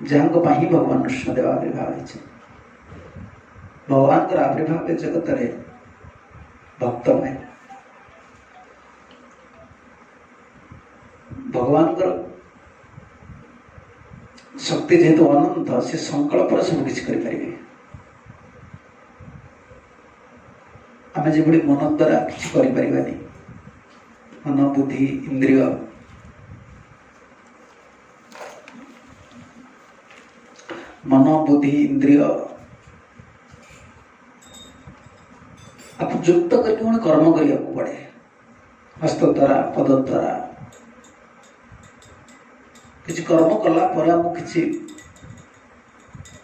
जहाँ ही भगवान नृसिंहदेव आविर्भाव है। भगवान आविर्भाव जगत रे भक्त में भगवान शक्ति जेहेतु अनंत से संकल्प सब किसी करें आम जो मन द्वारा किसी कर मन बुद्धि इंद्रिय मन बुद्धि इंद्रिय आप युक्त करके कर्म करने पड़े हस्त द्वारा पद द्वारा किसी कर्म कला आमको किसी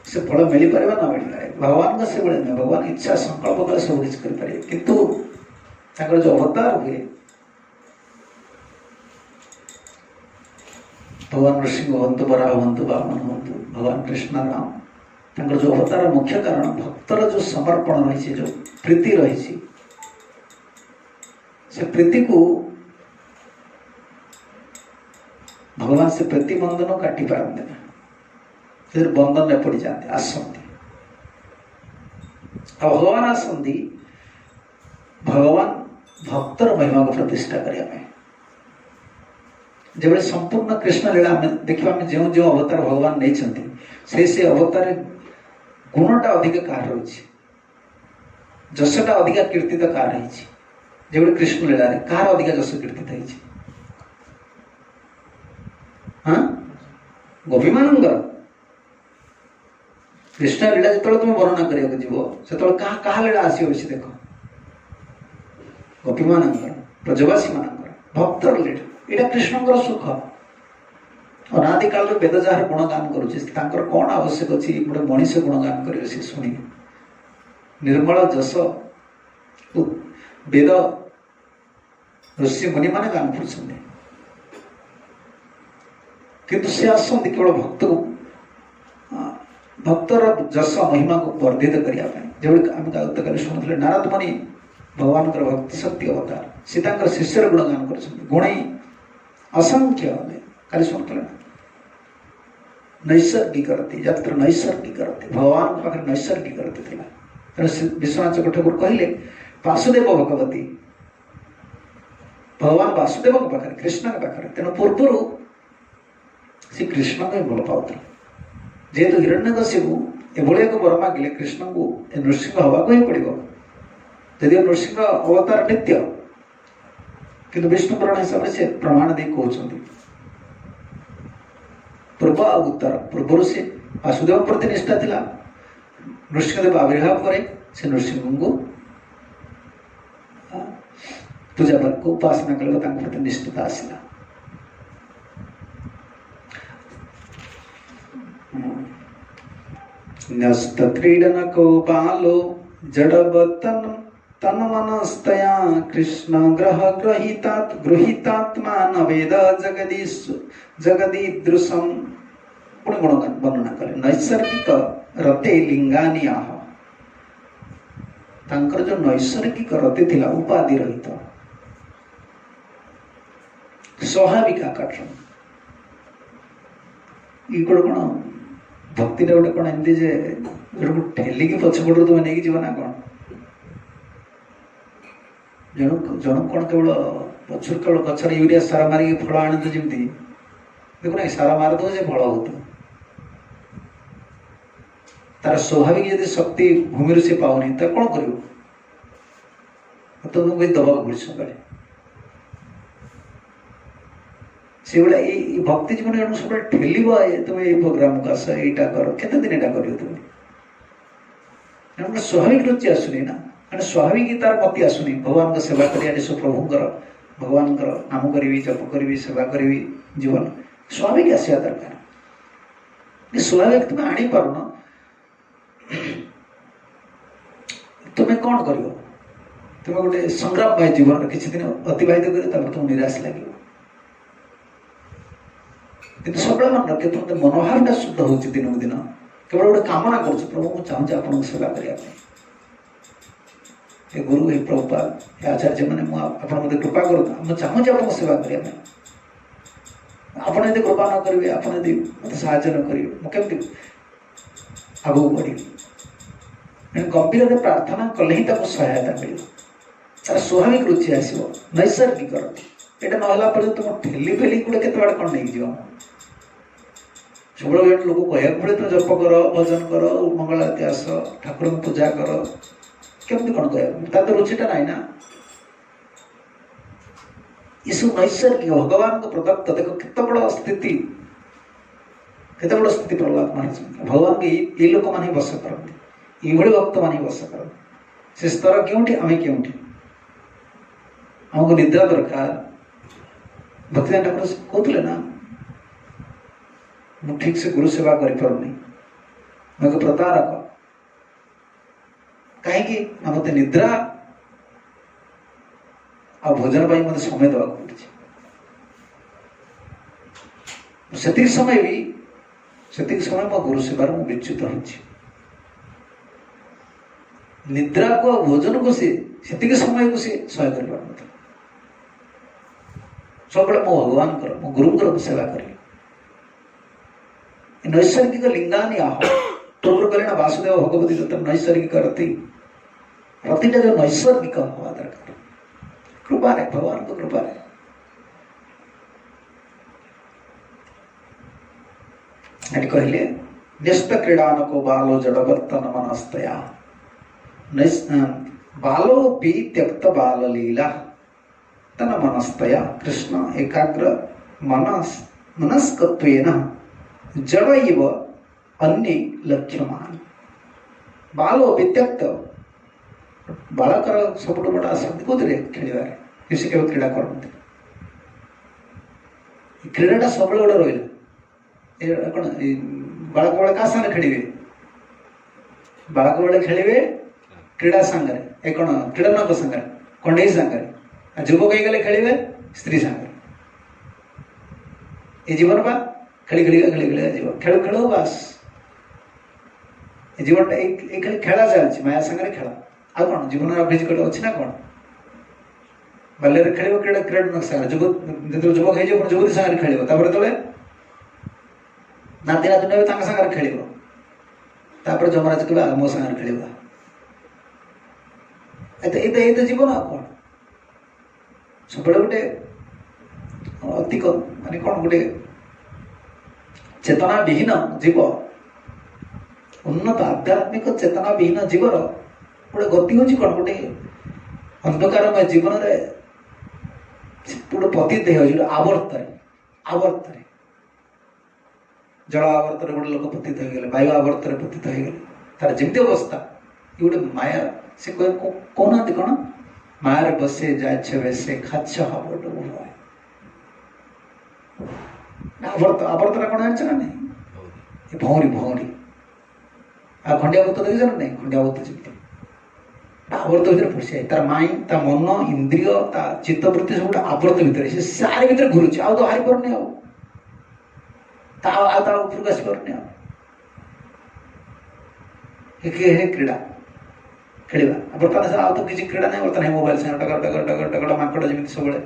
से फल मिल पारे ना मिल पारे भगवान का से भाई नहीं भगवान इच्छा संकल्प कले सब किसी करें किंतु जो अवतार हुए भगवान नृसिंह हूँ बराह हूँ वामन हूँ भगवान कृष्ण राम जो अवतार मुख्य कारण भक्तर जो समर्पण रही जो प्रीति रही से प्रीति को भगवान से प्रति बंधन काटी पारते ना फिर बंधन में पड़ जाते आसंती भगवान आसंती भगवान भक्तर महिमा को प्रतिष्ठा करने जब संपूर्ण कृष्ण लीला देखा जो जो अवतार भगवान नहीं से अवतार गुणटा अधिक कार रही जशटा अधिक कीर्तित कार रही जो कृष्ण लीला कार अधिक जश कीर्तित है हाँ गोपी मान कृष्ण लीला जो तुम वर्णना करने जीव से क्या लीला आसो देख गोपी मान ब्रजवासी मान भक्तर लीला यहाँ कृष्ण सुख अनादि काल वेद जार गुणगान कर कौन आवश्यक अच्छी गोटे मनीष गुणगान कर शुणी निर्मल जस वेद ऋषि मुनि मान गान कर किंतु से आसती केवल भक्त को भक्तर जस महिमा को वर्धित करने जो आम गतकाल शुणुले नारद मुनि भगवान भक्ति शक्ति अवतार सीता शिष्यर गुणगान कर गुण असंख्य काली शुणुले नैसर्गिक यत्र नैसर्गिक भगवान पाखे नैसर्गिक तेणु विश्वनाथ ठाकुर कहले वासुदेव भगवती भगवान वासुदेव पाखे कृष्ण के पाखे तेणु पूर्व से कृष्ण को भल पाता जेहेतु हिरण्यकशिपु एभली एक वर मागिले कृष्ण को नृसिंह हवा ही पड़ो यदि नृसिंह अवतार नित्य किंतु विष्णु पुराण हिसाब से प्रमाण दे कहते पूर्व आ उत्तर पूर्व से वासुदेव प्रति निष्ठा थिला नृसिंहदेव आविर्भाव करे से नृसिंह को पूजा को उपासना कले प्रति निष्ठता आसला न्यस्त क्रीडन को बालो जड़वतन तन मनस्तया कृष्ण ग्रह गृहीतात्मा नवेद जगदीदृशम गुणगान वर्णना करें नैसर्गिक रते लिंगानी आह तांकर जो नैसर्गिक रते थिला उपाधि रहित स्वाभाविक आकर्षण ये कौन भक्ति गोटे कौन एमती जे ठेलिकी पछपट तुम नहीं जीव ना कौन जन कौन केवल पछुर केवल गचर यूरिया सारा मारिक फल आनी जमी देखो ना सारा मारद से फल हो तार स्वाभाविक यदि शक्ति भूमि से पाऊनी तो कौन कर तुमको दबा पड़े सका से भाई ये भक्ति जीवन जन सब ठेल तुम ये प्रोग्राम को आस यहाँ कर केते दिन यहाँ कर तुम स्वाभाविक रुचि आसुनी ना मैंने स्वाभाविक तार मति आसुनी भगवान सेवा कर प्रभुंर भगवान नाम करी जप करी सेवा करी जीवन स्वाभाविक आसा दरकार स्वाभाविक तुम आनी पारुन तुम्हें कौन कर तुम गोटे संग्राम भाई जीवन किसी दिन अतिबाहित कर तुम निराश लगे कि सब मन रखे तुम मनोभावटा शुद्ध हो दिन दिन केवल गोटे कामना कर प्रभु मुझे चाहूँ आपको सेवा करने गुरु हे प्रभुपाद हे आचार्य मैंने आप कृपा करूँ मुझे चाहूँ आपको सेवा करने ଆପଣ ଯଦି कृपा न करेंगे, ଆପଣ ଯଦି ମୋତେ ସାହାଯ୍ୟ ନ କରିବେ, ମୁଁ କେମିତି ଆଗକୁ ବଢ଼ିବି? ଗମ୍ଭୀରରେ ପ୍ରାର୍ଥନା କଲେ ହିଁ ତାକୁ ସହାୟତା ମିଳିବ, ତାର ସ୍ୱାଭାବିକ ରୁଚି ଆସିବ, ନୈସର୍ଗିକ। ଏଇଟା ନହେଲା ପର୍ଯ୍ୟନ୍ତ ତୁମ ଠେଲି ଫେଲି ଗୋଟେ କେତେ ବାଟ କ'ଣ ନେଇକି ଯିବ। ସବୁବେଳେ ଲୋକ କହିବାକୁ ପଡ଼େ ତ ଜପ କର, ଭଜନ କର, ମଙ୍ଗଳ ଆରତୀ ଆସ, ଠାକୁରଙ୍କୁ ପୂଜା କର, କେମିତି କ'ଣ କହିବାକୁ? ତାର ତ ରୁଚିଟା ନାହିଁ ନା। ଏସବୁ ନୈସର୍ଗିକ ଭଗବାନଙ୍କ ପ୍ରଦତ୍ତ। ଦେଖ କେତେ ବଡ଼ ସ୍ଥିତି, କେତେ ବଡ଼ ସ୍ଥିତି ପ୍ରହ୍ଲାଦ ମହାରାଜ। ଭଗବାନଙ୍କୁ ଏଇ ଲୋକମାନେ ହିଁ ବସ କରନ୍ତି, ଏଇଭଳି ଭକ୍ତମାନେ ହିଁ ବସ କରନ୍ତି। ସେ ସ୍ତର କେଉଁଠି, ଆମେ କେଉଁଠି? ଆମକୁ ନିଦ୍ରା ଦରକାର। ଭକ୍ତିଦାନ ଠାକୁର କହୁଥିଲେ ନା, ମୁଁ ଠିକ୍ ସେ ଗୁରୁ ସେବା କରିପାରୁନି, ମୁଁ ଏକ ପ୍ରତାରକ। କାହିଁକି ନା ମୋତେ ନିଦ୍ରା ଆଉ ଭୋଜନ ପାଇଁ ମୋତେ ସମୟ ଦେବାକୁ ପଡୁଛି। ସେତିକି ସମୟ ମୋ ଗୁରୁ ସେବାରେ ମୁଁ ବିଚ୍ୟୁତ ହେଉଛି। ନିଦ୍ରାକୁ ଆଉ ଭୋଜନକୁ ସେତିକି ସମୟକୁ ସେ ସହାୟ କରିପାରୁନଥିଲା। ସବୁବେଳେ ମୋ ଭଗବାନଙ୍କର, ମୋ ଗୁରୁଙ୍କର ସେବା କରିବି। ନୈସର୍ଗିକ ଲିଙ୍ଗାନି ଆହ। ପୂର୍ବରୁ କହିଲେ ନା ବାସୁଦେବ ଭଗବତୀ ଯତ୍ର ନୈସର୍ଗିକ ରତି। ରତିଟା ଯୋଉ ନୈସର୍ଗିକ ହବା ଦରକାର, କୃପାରେ, ଭଗବାନଙ୍କ କୃପାରେ। ଏଠି କହିଲେ ନ୍ୟସ୍ତ କ୍ରୀଡ଼ାନକ ବାଲୋ ଜଡ଼ବର୍ତ୍ତନ ମନସ୍ତୟା ବାଲୋପି ତ୍ୟକ୍ତ ବାଲ ଲୀଲା ତନ ମନସ୍ତୟା କୃଷ୍ଣ ଏକାଗ୍ର ମନସ୍କତ୍ୱେନ ଜଡ଼ଇବ ଅନ୍ୟ ଲକ୍ଷ୍ୟମାନ। ବାଲୋପି ତ୍ୟକ୍ତ। ବାଳକର ସବୁଠୁ ବଡ଼ ଆସକ୍ତି କୋଉଥିରେ? ଖେଳିବାରେ। ସେ କେବେ କ୍ରୀଡ଼ା କରନ୍ତି। କ୍ରୀଡ଼ାଟା ସବୁବେଳେ ଗୋଟେ ରହିଲା। କ'ଣ ବାଳକ ବେଳେ କାହା ସାଙ୍ଗରେ ଖେଳିବେ? ବାଳକ ବେଳେ ଖେଳିବେ କ୍ରୀଡ଼ା ସାଙ୍ଗରେ, ଏ କ'ଣ କ୍ରୀଡ଼ାନକ ସାଙ୍ଗରେ, କଣ୍ଢେଇ ସାଙ୍ଗରେ। ଆଉ ଯୁବକ ହେଇଗଲେ ଖେଳିବେ ସ୍ତ୍ରୀ ସାଙ୍ଗରେ। ଏ ଜୀବନ ବା ଖେଳି ଖେଳିକା ଯିବ, ଖେଳୁ ଖେଳୁ ବାସ୍ ଏ ଜୀବନଟା ଏଇ ଖାଲି ଖେଳା ଚାଲିଛି, ମାୟା ସାଙ୍ଗରେ ଖେଳ। ଆଉ କ'ଣ ଜୀବନର ଅଭିଯୋଗ ଅଛି ନା କ'ଣ? ବାଲ୍ୟରେ ଖେଳିବ କ୍ରୀଡ଼ାନକ ସାଙ୍ଗରେ, ଯେତେବେଳେ ଯୁବକ ହେଇଯିବ ପୁଣି ଯୁବତୀ ସାଙ୍ଗରେ ଖେଳିବ, ତାପରେ ତଳେ ନାତି ନାତୁଣୀ ହେବେ ତାଙ୍କ ସାଙ୍ଗରେ ଖେଳିବ, ତାପରେ ଯମରାଜ କହିବା ମୋ ସାଙ୍ଗରେ ଖେଳିବା। ଏତ ଜୀବନ ଆଉ କ'ଣ? ସବୁବେଳେ ଗୋଟେ ଅଧିକ ମାନେ କ'ଣ ଗୋଟେ ଚେତନା ବିହୀନ ଜୀବ, ଉନ୍ନତ ଆଧ୍ୟାତ୍ମିକ ଚେତନା ବିହୀନ ଜୀବର ଗୋଟେ ଗତି ହେଉଛି କ'ଣ? ଗୋଟେ ଅନ୍ଧକାରମୟ ଜୀବନରେ ଗୋଟେ ପତିତ ହେଇଯାଉଛି, ଗୋଟେ ଆବର୍ତ୍ତରେ ଜଳ ଆବର୍ତ୍ତରେ ଗୋଟେ ଲୋକ ପତିତ ହେଇଗଲେ, ବାୟୁ ଆବର୍ତ୍ତରେ ପତିତ ହେଇଗଲେ, ତାର ଯେମିତି ଅବସ୍ଥା। ଏ ଗୋଟେ ମାୟା। ସେ କହୁନାହାନ୍ତି କ'ଣ? ମାୟାରେ ବସେ ଯାଇଛ ବେଶେ ଖାଛ ହବ ଡୁବ। ଆବର୍ତ୍ତଟା କ'ଣ ଜାଣିଛ ନା ନାହିଁ? ଏ ଭଉଁରୀ। ଆଉ ଖଣ୍ଡିଆ ଭୂତ ଦେଖିଛ ନା ନାହିଁ? ଖଣ୍ଡିଆ ଭୂତ ଯେମିତି ଆବର୍ତ୍ତ ଭିତରେ ପଶିଯାଏ। ତାର ମାଇଣ୍ଡ, ତା ମନ, ଇନ୍ଦ୍ରିୟ, ତା ଚିତ୍ତବୃତ୍ତି ସବୁ ଗୋଟେ ଆବର୍ତ୍ତ ଭିତରେ, ସେ ସାରି ଭିତରେ ଘୁରୁଛି, ଆଉ ତ ବାହାରି ପାରୁନି, ଆଉ ତା ଉପରକୁ ଆସିପାରୁନି। ଆଉ କ୍ରୀଡ଼ା ଖେଳିବା। ବର୍ତ୍ତମାନ ଆଉ ତ କିଛି କ୍ରୀଡ଼ା ନାହିଁ। ବର୍ତ୍ତମାନ ମୋବାଇଲ ସାଙ୍ଗେ ଟଗର ମାଙ୍କଡ଼ ଯେମିତି ସବୁବେଳେ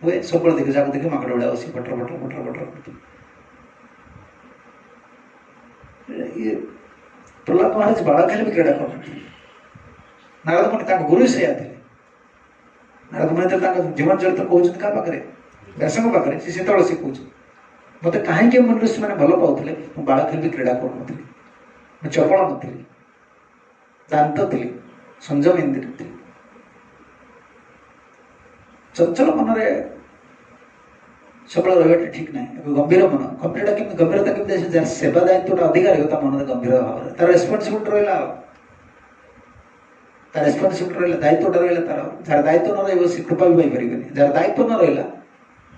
ହୁଏ, ସବୁବେଳେ ଦେଖି ଯାକୁ ଦେଖି ମାଙ୍କଡ଼ ଗୁଡ଼ା ବସି ପଟର। ପ୍ରହ୍ଲାଦ ମହାରାଜ ବାଳକ ହେଲେ ବି କ୍ରୀଡ଼ା କରନ୍ତି। ନାରଦ ମୁନି ତାଙ୍କ ଗୁରୁ ସେଇଆ ଥିଲେ। ନାରଦ ମୁନି ତାଙ୍କ ଜୀବନ ଚରିତ୍ର କହୁଛନ୍ତି କାହା ପାଖରେ? ବ୍ୟାସଙ୍କ ପାଖରେ। ସେ ସେତେବେଳେ ସେ କହୁଛନ୍ତି, ମୋତେ କାହିଁକି ମନରେ ସେମାନେ ଭଲ ପାଉଥିଲେ? ମୁଁ ବାଳକ ହେଲେ ବି କ୍ରୀଡ଼ା କରୁନଥିଲି, ମୁଁ ଚପଳ ନଥିଲି, ଦାନ୍ତ ଥିଲି, ସଂଯମ ଇନ୍ଦ୍ରିୟ ଥିଲି। ଚଞ୍ଚଳ ମନରେ ସବୁବେଳେ ରହିବାଟା ଠିକ୍ ନାହିଁ। ଗମ୍ଭୀର ମନ, ଗମ୍ଭୀରତା କେମିତି ଆସିବ? ଯାହାର ସେବା ଦାୟିତ୍ୱଟା ଅଧିକା ରହିବ ତା ମନରେ ଗମ୍ଭୀର ଭାବରେ, ତାର ରେସ୍ପନ୍ସିବିଲିଟି ରହିଲା, ଆଉ ତାର ରେସ୍ପନ୍ସିବିଲିଟି ରହିଲା, ଦାୟିତ୍ୱଟା ରହିଲା ତାର। ଯାହାର ଦାୟିତ୍ୱ ନ ରହିବ ସେ କୃପା ବି ପାଇପାରିବେନି। ଯାହାର ଦାୟିତ୍ୱ ନ ରହିଲା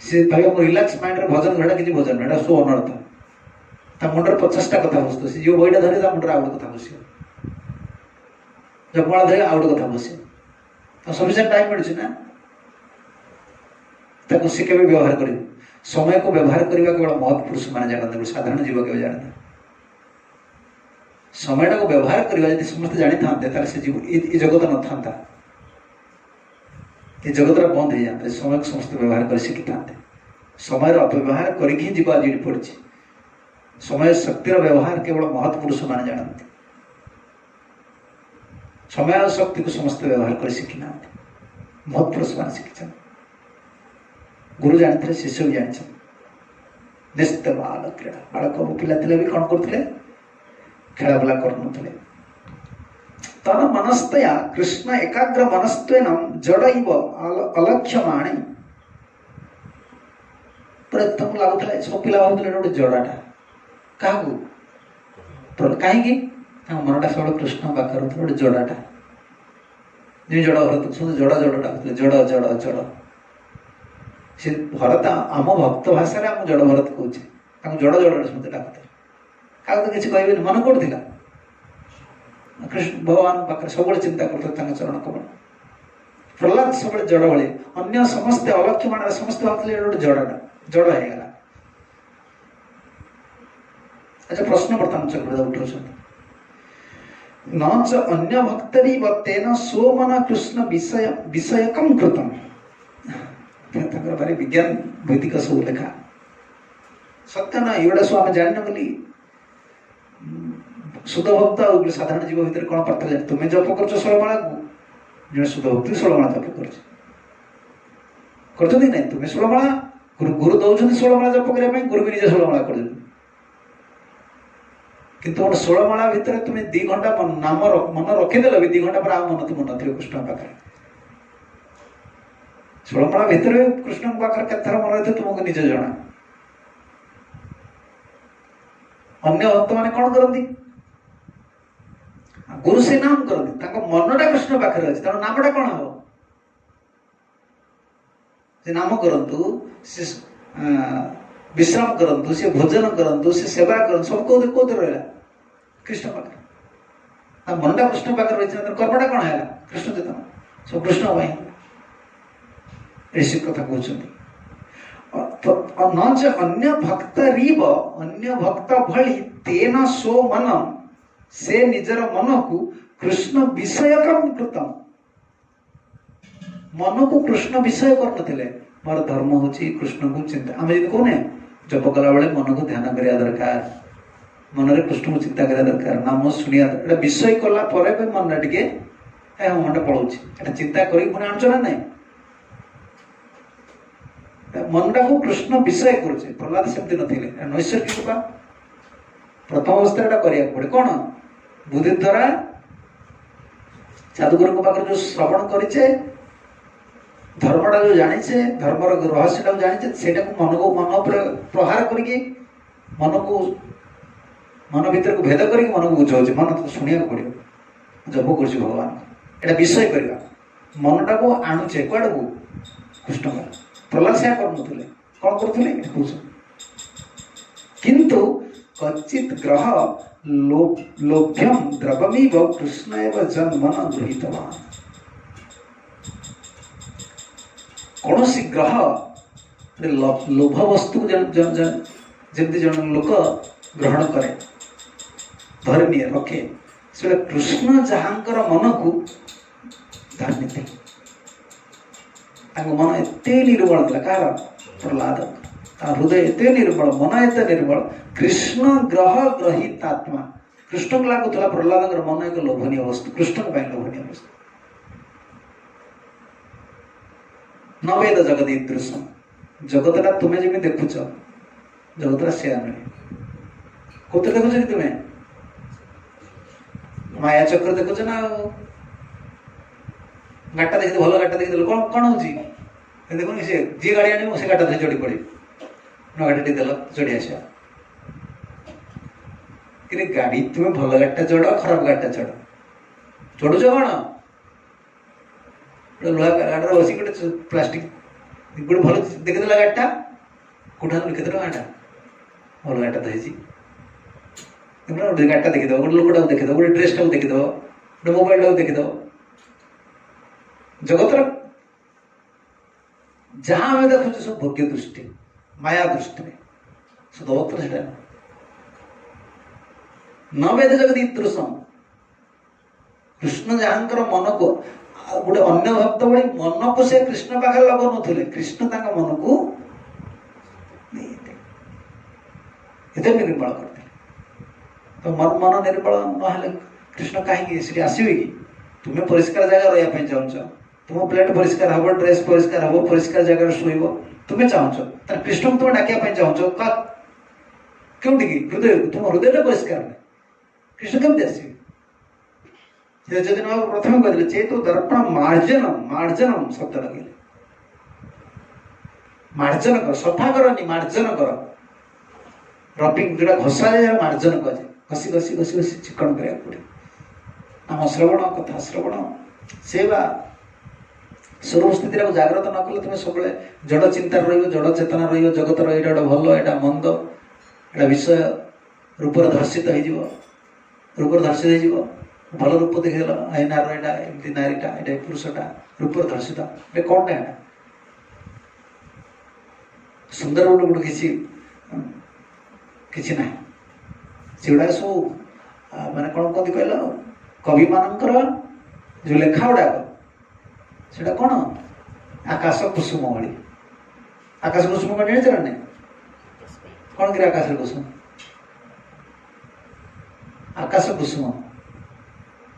ସେ ଭାବିବ ମୁଁ ରିଲାକ୍ସ ମାଇଣ୍ଡରେ ଭଜନ, ଘଟା କିଛି ଭଜନ ଏଇଟା ସବୁ ଅନର୍ଥ। ତା ମୁଣ୍ଡରେ 50ଟା କଥା ବସୁଥିବ। ସେ ଯୋଉ ବହିଟା ଧରି ତା ମୁଣ୍ଡରେ ଆଉ ଗୋଟେ କଥା ବସିବ, ଜପମାଳା ଧରି ଆଉ ଗୋଟେ କଥା ବସିବ। ତ ସଫିସିଏଣ୍ଟ ଟାଇମ୍ ମିଳୁଛି ନା, ତାକୁ ସେ କେବେ ବ୍ୟବହାର କରିବ? ସମୟକୁ ବ୍ୟବହାର କରିବା କେବଳ ମହତ୍ ପୁରୁଷମାନେ ଜାଣନ୍ତି, ସାଧାରଣ ଜୀବ କେବେ ଜାଣନ୍ତି। ସମୟଟାକୁ ବ୍ୟବହାର କରିବା ଯଦି ସମସ୍ତେ ଜାଣିଥାନ୍ତେ, ତାହେଲେ ସେ ଏ ଜଗତ ନଥାନ୍ତା, ଏ ଜଗତଟା ବନ୍ଦ ହେଇଯାନ୍ତା। ସମୟକୁ ସମସ୍ତେ ବ୍ୟବହାର କରି ଶିଖିଥାନ୍ତେ। समय अपव्यवहार करके जीव आज पड़ी। समय शक्तिर व्यवहार केवल महत्पुरुष मैंने जानते। समय और शक्ति को समस्त व्यवहार कर शिखी ना महत्पुरुष मैंने शिखी। गुरु जानते शिष्य भी जानते। निश्चित बाल क्रीड़ा बालक पिला भी कौन करते खेला बुला कर तन मनस्तया कृष्ण एकाग्र मनस्त्वेन जड़इव अलक्ष्यमाणे तुम लगुला सब पिला भावुले गोटे जड़ाटा क्या कहीं मनटा सब कृष्ण पाखे गोटे जड़ाटा जी जड़ भरत जड़ जड़ डाकुले जड़ जड़ जड़ से भरत आम भक्त भाषा आम जड़ भरत कहे जड़ जड़ समझते डाकुते क्या तो किसी कहे मन कौन था कृष्ण भगवान पाखे सब चिंता करते चरण कमल। प्रहलाद सब जड़ भाई अन्य समस्ते अलक्ष्य मान समस्त भावुले गोटे जड़ाटा जड़ होगा। अच्छा प्रश्न बर्तमान चक्र उठा न च अन्य भक्तरी तेन स्वमन कृष्ण विषय विषयकम कृतम भारी विज्ञान वैदिक सब लेखा सत्य ना एगुड़ा सब आम जान बोली शुद्ध भक्त और साधारण जीव भितर कौन पार्थक्य तुम्हें जप कर 16 माला को जो शुद्ध भक्त 16 माला जप कर नहीं तुम्हें 16 माला गुरु दौरान 16 माला जप करने गुरु भी निजे 16 माला कर किंतु 16 माला भितर तुम्हें 2 घंटा नाम मन रखीदेल भी 2 घंटा पर आ मन तुम न कृष्ण पाखे 16 माला भितर कृष्ण पाखे केथर मन रही तुमको निजे जना। अन्य भक्त मैंने कौन करती गुरु से नाम करती मनटा कृष्ण पाखे अच्छे तेना नामटा कौन हम से नाम करंतु से विश्राम करंतु से भोजन करंतु से सेवा करंतु सब कौन रहा कृष्ण पाखे मनटा कृष्ण पाखे रही कर्मटा कौन है कृष्ण चेतन सब कृष्ण भाई ऋषि कथा कहते न च अन्य भक्त रीव अन्य भक्त भली तेन सो मन से निजर मन को कृष्ण विषयकम कृतम मन को कृष्ण विषय करते मोर धर्म हूँ कृष्ण को चिंता आम जी कहने जप कला बेले मन को ध्यान करा दरकार मन में कृष्ण को चिंता करा दरकार नाम शुणिया विषय कला मन टे मन पलाऊँ चिंता कर आनच ना नहीं मनटा को कृष्ण विषय करुचे प्रहलाद सेमती नथिले नैसर्गिक का प्रथम अवस्था करिया पड़े कौन बुद्धि द्वारा जादूगर पाखे जो श्रवण करें धर्मटा जो जाने धर्मर रहस्यटा जाने से मन को मन प्रहार करके मन को मन भीतर को भेद करके मन को बुझाऊ मन तो शुणा पड़ो जप कर भगवान एटा विषय करवा मनटा को आणुचे कौड़ को कृष्ण प्रहलाद से करुले कौन करुले किंतु कच्चित ग्रह लोभ्यम द्रवमीव कृष्ण एवं जन्मन गृहीतवान कौन सी ग्रह लोभ वस्तु जमती जन लोक ग्रहण करे धरनी रखे से कृष्ण जहाँकर मन को धरनी मन एत निर्मल था कह प्रहलाद हृदय एत निर्मल मन एत निर्मल कृष्ण ग्रह ग्रहित आत्मा कृष्ण को लगुला प्रहलाद मन एक लोभनीय वस्तु कृष्ण लोभनीय वस्तु न वेद जगत ईदृशम जगतटा तुम्हें जमी देखुच जगतटा से नुहे कौन देखुच कि तुम्हें माया चक्र देखुच ना गाटा देखी भल गाटा देखी कौन कौन हो देखो सी जी गाड़ी आने से गाटा धरी चढ़ी पड़ी न गाड़ी देल चढ़ी आसा कि गाड़ी तुम्हें भल गाड़टा चढ़ खराब गाड़टा चढ़ चढ़ुच कौन लुहा गाड़ी बस गोटे प्लास्टिक गोटे भल देखीदेला गाड़टा कौटा केत गाटा भल गाड़टा धरी गोटे गाड़टा देखीद गोटे लोकटा देखीद गोटे ड्रेसटा देखीद गोटे मोबाइल देखीद जगतर जहाँ आम देखुचे सब भोग्य दृष्टि माया दृष्टि सदवत्र से न वेद जगत ईदृशम कृष्ण जहाँकर मन को गोटे अन्य भक्त भाई मन को से कृष्ण पाखे लगन कृष्ण मन को ଏତେ ନିର୍ମଳ କରିଦେଲେ। ତ ମନ ନିର୍ମଳ ନହେଲେ କୃଷ୍ଣ କାହିଁକି ସେଠି ଆସିବେ କି? ତୁମେ ପରିଷ୍କାର ଜାଗା ରହିବା ପାଇଁ ଚାହୁଁଛ, ତୁମ ପ୍ଲେଟ୍ ପରିଷ୍କାର ହବ, ଡ୍ରେସ୍ ପରିଷ୍କାର ହବ, ପରିଷ୍କାର ଜାଗାରେ ଶୋଇବ, ତୁମେ ଚାହୁଁଛ, ତାହେଲେ କୃଷ୍ଣଙ୍କୁ ତୁମେ ଡାକିବା ପାଇଁ ଚାହୁଁଛ କେଉଁଠିକି? ହୃଦୟକୁ। ତୁମ ହୃଦୟଟା ପରିଷ୍କାର ନାହିଁ, କୃଷ୍ଣ କେମିତି ଆସିବେ? ଯଦି ପ୍ରଥମେ କହିଥିଲେ ଯେହେତୁ ଦର୍ପଣ ମାର୍ଜନମ ଶବ୍ଦ ଲଗେଇଲେ, ମାର୍ଜନ କର, ସଫା କରନି, ମାର୍ଜନ କର। ରବିଂ ଯୋଉଟା ଘଷାଯାଏ ମାର୍ଜନ କୁହାଯାଏ। ଘଷି ଘଷି ଘଷି ଘଷି ଚିକଣ କରିବାକୁ ପଡେ। ଆମ ଶ୍ରବଣ, କଥା ଶ୍ରବଣ, ସେବା ସ୍ୱରୂପ ସ୍ଥିତିରେ ଜାଗ୍ରତ ନ କଲେ ତୁମେ ସବୁବେଳେ ଜଡ଼ ଚିନ୍ତାରେ ରହିବ, ଜଡ଼ ଚେତନା ରହିବ, ଜଗତର ଏଇଟା ଗୋଟେ ଭଲ, ଏଇଟା ମନ୍ଦ, ଏଇଟା ବିଷୟ ରୂପରେ ଧର୍ଷିତ ହେଇଯିବ, ରୂପରେ ଧର୍ଷିତ ହେଇଯିବ। ଭଲ ରୂପ ଦେଖିଦେଲ, ଆଇନାର ଏଇଟା ଏମିତି, ନାରୀଟା ଏଇଟା ପୁରୁଷଟା ରୂପରେ ଧର୍ଷିତ, ଏ କଣଟା ଏଇଟା ସୁନ୍ଦର ଗୋଟେ କିଛି ନାହିଁ। ସେଗୁଡ଼ାକ ସବୁ ମାନେ କ'ଣ କୁହନ୍ତି କହିଲ, କବିମାନଙ୍କର ଯେଉଁ ଲେଖା ଗୁଡ଼ାକ ସେଟା କ'ଣ? ଆକାଶ କୁସୁମ ଭଳି। ଆକାଶ କୁସୁମ କ'ଣ ଜାଣିଛ ନା ନାହିଁ? କ'ଣ କିରେ ଆକାଶର କୁସୁମ? ଆକାଶ କୁସୁମ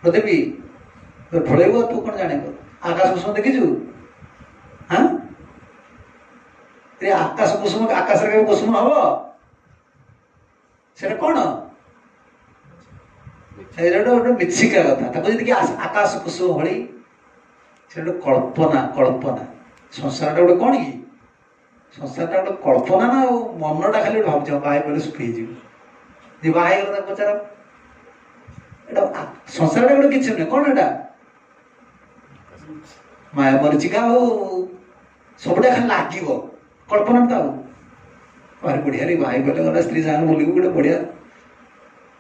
ପ୍ରଦେବୀ ଢଳେଇବ, ତୁ କ'ଣ ଜାଣିବ? ଆକାଶ କୁସୁମ ଦେଖିଛୁ? ହଁ, ଆକାଶ କୁସୁମ, ଆକାଶରେ କେବେ କୁସୁମ ହବ? ସେଟା କ'ଣ? ସେଇଟା ଗୋଟେ ମିଛିକା କଥା। ତାକୁ ଯଦି ଆକାଶ କୁସୁମ ଭଳି, ସେଟା କଳ୍ପନା। କଳ୍ପନା। ସଂସାରଟା ଗୋଟେ କ'ଣ କି? ସଂସାରଟା ଗୋଟେ କଳ୍ପନା ନା। ଆଉ ମନଟା ଖାଲି ଗୋଟେ ଭାବୁଛ ବାହା ହେଇଗଲେ ସୁଖୀ ହେଇଯିବ। ଯେ ବାହା ହେଇଗଲା ତାକୁ ପଚାର, ଏଇଟା ସଂସାରଟା ଗୋଟେ କିଛି ନୁହେଁ। କ'ଣ ଏଇଟା? ମାୟା ମରିଚିକା। ଆଉ ସବୁଟା ଖାଲି ଲାଗିବ, କଳ୍ପନା ତ। ଆଉ ଭାରି ବଢ଼ିଆ ରେ ବାହା ହେଇଗଲେ ଗଲା ସ୍ତ୍ରୀ ସାଙ୍ଗରେ ବୁଲିବୁ, ଗୋଟେ ବଢ଼ିଆ।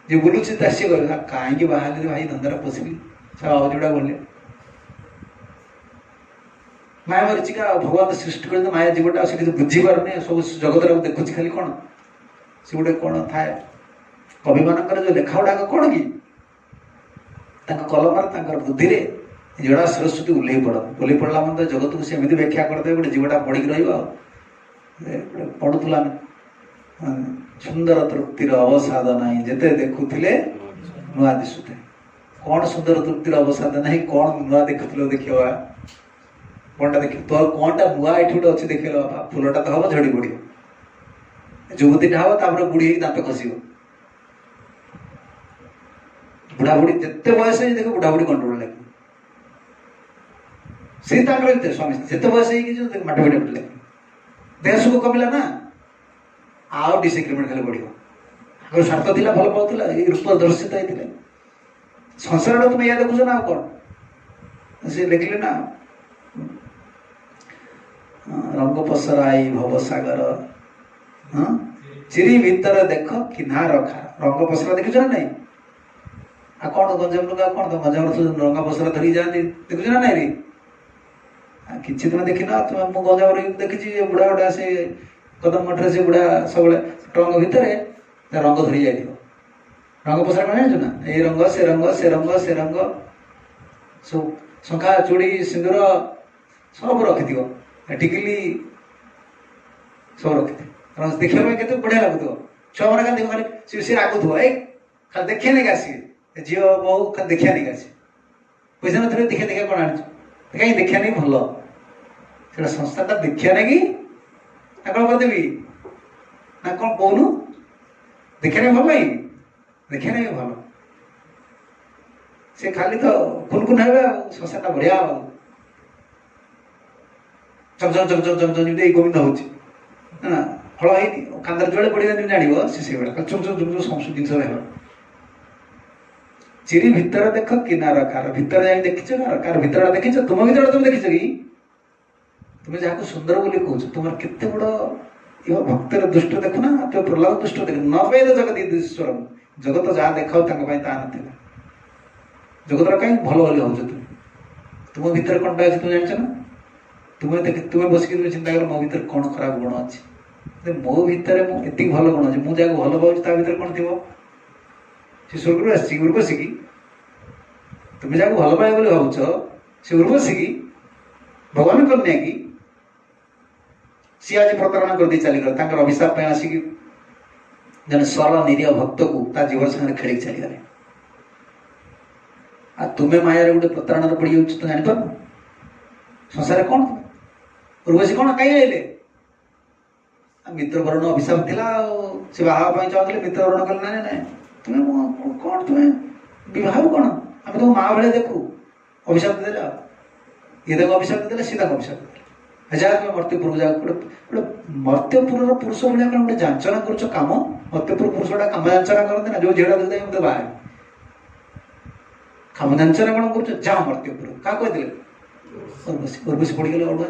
ଯେ ବୁଲୁଛି ତା ସିଏ କହିବ କାହିଁକି ବାହା ହେଲେ ଭାଇ ଧନ୍ଦାରେ ପଶିଲି, ଆଉ ଯୋଉଟା ଗଲେ ମାୟା ମରିଚିକା। ଭଗବାନ ସୃଷ୍ଟି କରିଛନ୍ତି ମାୟା ଜୀବଟା, ସେ କିଛି ବୁଝିପାରୁନି, ସବୁ ଜଗତରେ ଦେଖୁଛି ଖାଲି କ'ଣ ସେ ଗୋଟେ କ'ଣ ଥାଏ। କବିମାନଙ୍କର ଯେଉଁ ଲେଖା ଗୁଡ଼ାକ କ'ଣ କି, ତାଙ୍କ କଲମରେ, ତାଙ୍କର ବୁଦ୍ଧିରେ ଯୋଡ଼ା ସରସ୍ୱତୀ ଓହ୍ଲେଇ ପଡ଼ିଲା ମାନେ ଜଗତକୁ ସେ ଏମିତି ବ୍ୟାଖ୍ୟା କରିଦେବେ, ଗୋଟେ ଜୀବଟା ପଡ଼ିକି ରହିବ। ପଢ଼ୁଥିଲା ଆମେ, ସୁନ୍ଦର ତୃପ୍ତିର ଅବସାଦ ନାହିଁ, ଯେତେ ଦେଖୁଥିଲେ ନୂଆ ଦିଶୁଥାଏ। କ'ଣ ସୁନ୍ଦର ତୃପ୍ତିର ଅବସାଦ ନାହିଁ? କ'ଣ ନୂଆ ଦେଖୁଥିଲ? ଦେଖିବ କ'ଣଟା ଦେଖିବ? ତ କ'ଣଟା ନୂଆ ଏଠି ଗୋଟେ ଅଛି ଦେଖିଲ? ବାପା ଫୁଲଟା ତ ହବ, ଝଡ଼ି ପଡ଼ିବ, ଯୁବତୀଟା ହବ, ତାପରେ ବୁଢ଼ୀ ହେଇକି ଦାନ୍ତ ଖସିବ। ବୁଢ଼ାବୁଢ଼ୀ ଯେତେ ବୟସ ହେଇଛି ଦେଖ, ବୁଢ଼ାବୁଢ଼ୀ କଣ୍ଟ୍ରୋଲ ଲାଗିବ। ସେ ତାଙ୍କର ସ୍ୱାମୀ ଯେତେ ବୟସ ହେଇକି ମାଟି ଫାଟି ଲାଗିବ, ଦେହ ସୁଖ କମିଲା ନା, ଆଉ ଡିସଏଗ୍ରିମେଣ୍ଟ ଖାଲି ବଢ଼ିବ। ଆଗରୁ ସ୍ୱାର୍ଥ ଥିଲା, ଭଲ ପାଉଥିଲା, ଏଇ ରୂପ ଦର୍ଶିତ ହେଇଥିଲେ। ସଂସାରଟା ତୁମେ ଏଇଆ ଦେଖୁଛ ନା, ଆଉ କ'ଣ? ସେ ଲେଖିଲେ ନା, ରଙ୍ଗ ପସରାଇ ଭବସାଗର, ଚିରି ଭିତରେ ଦେଖ କିନାର ଖାର। ରଙ୍ଗ ପସରା ଦେଖିଛ ନା ନାଇଁ? ଆଉ କ'ଣ ଗଞ୍ଜାମ ଲୁଗା, କ'ଣ ତ ଗଞ୍ଜାମ ରଙ୍ଗ ପସରା ଧରିକି ଯାଆନ୍ତି, ଦେଖୁଛ ନା ନାଇଁ? କିଛି ତୁମେ ଦେଖିନ? ମୁଁ ଗଞ୍ଜାମରେ ଦେଖିଛି, ବୁଢ଼ା ବୁଢ଼ା ସେ କଦମ ମଠରେ ସେ ବୁଢ଼ା ସବୁବେଳେ ଟ୍ରଙ୍କ ଭିତରେ ରଙ୍ଗ ଧରି ଯାଇଥିବ। ରଙ୍ଗ ପସରା କ'ଣ ଜାଣିଛୁ ନା? ଏଇ ରଙ୍ଗ, ସେ ରଙ୍ଗ, ସେ ରଙ୍ଗ, ସେ ରଙ୍ଗ, ସବୁ ଶଙ୍ଖା, ଚୁଡ଼ି, ସିନ୍ଦୁର ସବୁ ରଖିଥିବ, ଟିକିଲି ସବୁ ରଖିଥିବ। ଦେଖିବା ପାଇଁ କେତେ ବଢ଼ିଆ ଲାଗୁଥିବ। ଛୁଆମାନେ ଖାଲି ଖାଲି ସେ ରାଗୁଥିବ, ଏଇ ଖାଲି ଦେଖିବା ନେଇକି ଆସିବେ, ଝିଅ ବୋହୂ ଖାଲି ଦେଖିବା ନେଇକି ଆସିବେ। ପଇସା ନଥିବେ, ଦେଖିବା କ'ଣ ଆଣିଛୁ, କାହିଁକି ଦେଖିବା ନେଇ ଭଲ। ସେଟା ସଂସ୍ଥାଟା ଦେଖିବା ନେଇକି ନା କ'ଣ କରିଦେବି ନା କ'ଣ କହୁନୁ? ଦେଖିବା ନେଇ ଭଲ ଲାଗି, ଦେଖିବା ନେଇ ଭଲ। ସେ ଖାଲି ତ କୁନକୁନ ହେବେ ଆଉ, ସଂସାରଟା ବଢ଼ିଆ ଆଉ ଯେମିତି ଏଇ ଗୋବିନ୍ଦ ହଉଛି ନା, ଫଳ ହେଇନି, କାନ୍ଦାରେ ଜଳେ ପଡ଼ିବା ଯେମିତି ଜାଣିବ, ସେ ସେଇଭଳିଆ ସବୁ ଜିନିଷ ରହିବ। ଚିରି ଭିତରେ ଦେଖ କିନାର କାର। ଭିତରେ ଯାଇ ଦେଖିଛ କାର ଭିତରଟା ଦେଖିଛ? ତୁମ ଭିତରଟା ତୁମେ ଦେଖିଛ କି? ତୁମେ ଯାହାକୁ ସୁନ୍ଦର ବୋଲି କହୁଛ, ତୁମର କେତେ ବଡ଼ ଭକ୍ତର ଦୃଷ୍ଟ ଦେଖୁନା, ତୁମେ ପ୍ରହ୍ଲାଦ ଦୃଷ୍ଟ ଦେଖ ନ ପାଇଲ ଜଗତ ଈଶ୍ୱର। ଜଗତ ଯାହା ଦେଖାଉ ତାଙ୍କ ପାଇଁ ତାହା ନଥିଲା। ଜଗତର କାହିଁକି ଭଲ ବୋଲି ହଉଛ ତୁମେ? ତୁମ ଭିତରେ କ'ଣଟା ଅଛି ତୁମେ ଜାଣିଛ ନା? ତୁମେ ବସିକି ତୁମେ ଚିନ୍ତା କର, ମୋ ଭିତରେ କ'ଣ ଖରାପ ଗୁଣ ଅଛି? ମୋ ଭିତରେ ମୁଁ ଏତିକି ଭଲ ଗୁଣ ଅଛି, ମୁଁ ଯାହାକୁ ଭଲ ପାଉଛି ତା ଭିତରେ କ'ଣ ଥିବ? ସେ ସ୍ୱର୍ଗରୁ ଆସିଛି ଉର୍ବଶୀ କି? ତୁମେ ଯାହାକୁ ଭଲ ପାଇବ ବୋଲି ଭାବୁଛ, ସେ ଉର୍ବଶୀ କି? ଭଗବାନ କନ୍ୟା କି? ସିଏ ଆଜି ପ୍ରତାରଣା କରିଦେଇ ଚାଲିଗଲେ, ତାଙ୍କର ଅଭିଶାପ ପାଇଁ ଆସିକି जन सरल निरीह भक्त को ता जीवन संगे खेल चलीगले आ तुम्हें माया गोटे प्रतारण पड़ जाऊँ तो जापर संसार कौन उर्वशी कौन कहीं आइले मित्रवरण अभिशाप थिला से बाहा चाहते मित्रवरण कले ना ना तुम्हें कौन तुम्हें विवाह कौन आम तुम माँ भाई देखू अभिशाप देला ये देखो अभिशाप देला सी अभिशाप देला जा तुम्हें मर्त्यपुर जा गोटे मर्त्यपुर पुरुष भाई गोटे जांचना कर कम मर्त्यपुर पुरुष गुड़ा कम जांचना करते ना जो झीड़ा देखते मत बाहे कम जांचना कौन कर जा मर्त्यपुर क्या कहते उर्वशी पड़गले अड़ुआ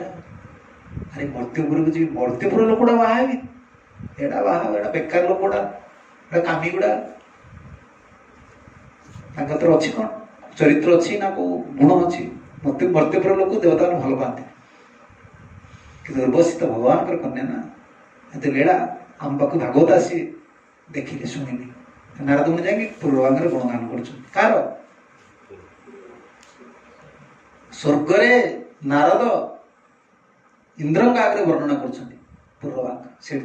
अरे मर्त्यपुर को जी मर्त्यपुर लोकटा बाहर एड़ा बाहा एड़ा बेकार लोकटा एड़ा कामी गुड़ा तर अच्छी कौन चरित्र अच्छी ना को गुण अच्छी मर्त्यपुर लोक देवता भल पाते कि उर्वशी तो भगवान कन्या ना ये लेड़ा आम पाक भागवत आसी देखिले शुणिले नारद मुनि जाकि पूर्वभाग गुणगान कर स्वर्गरे नारद इंद्र का आगे वर्णना कर पूर्वभाग से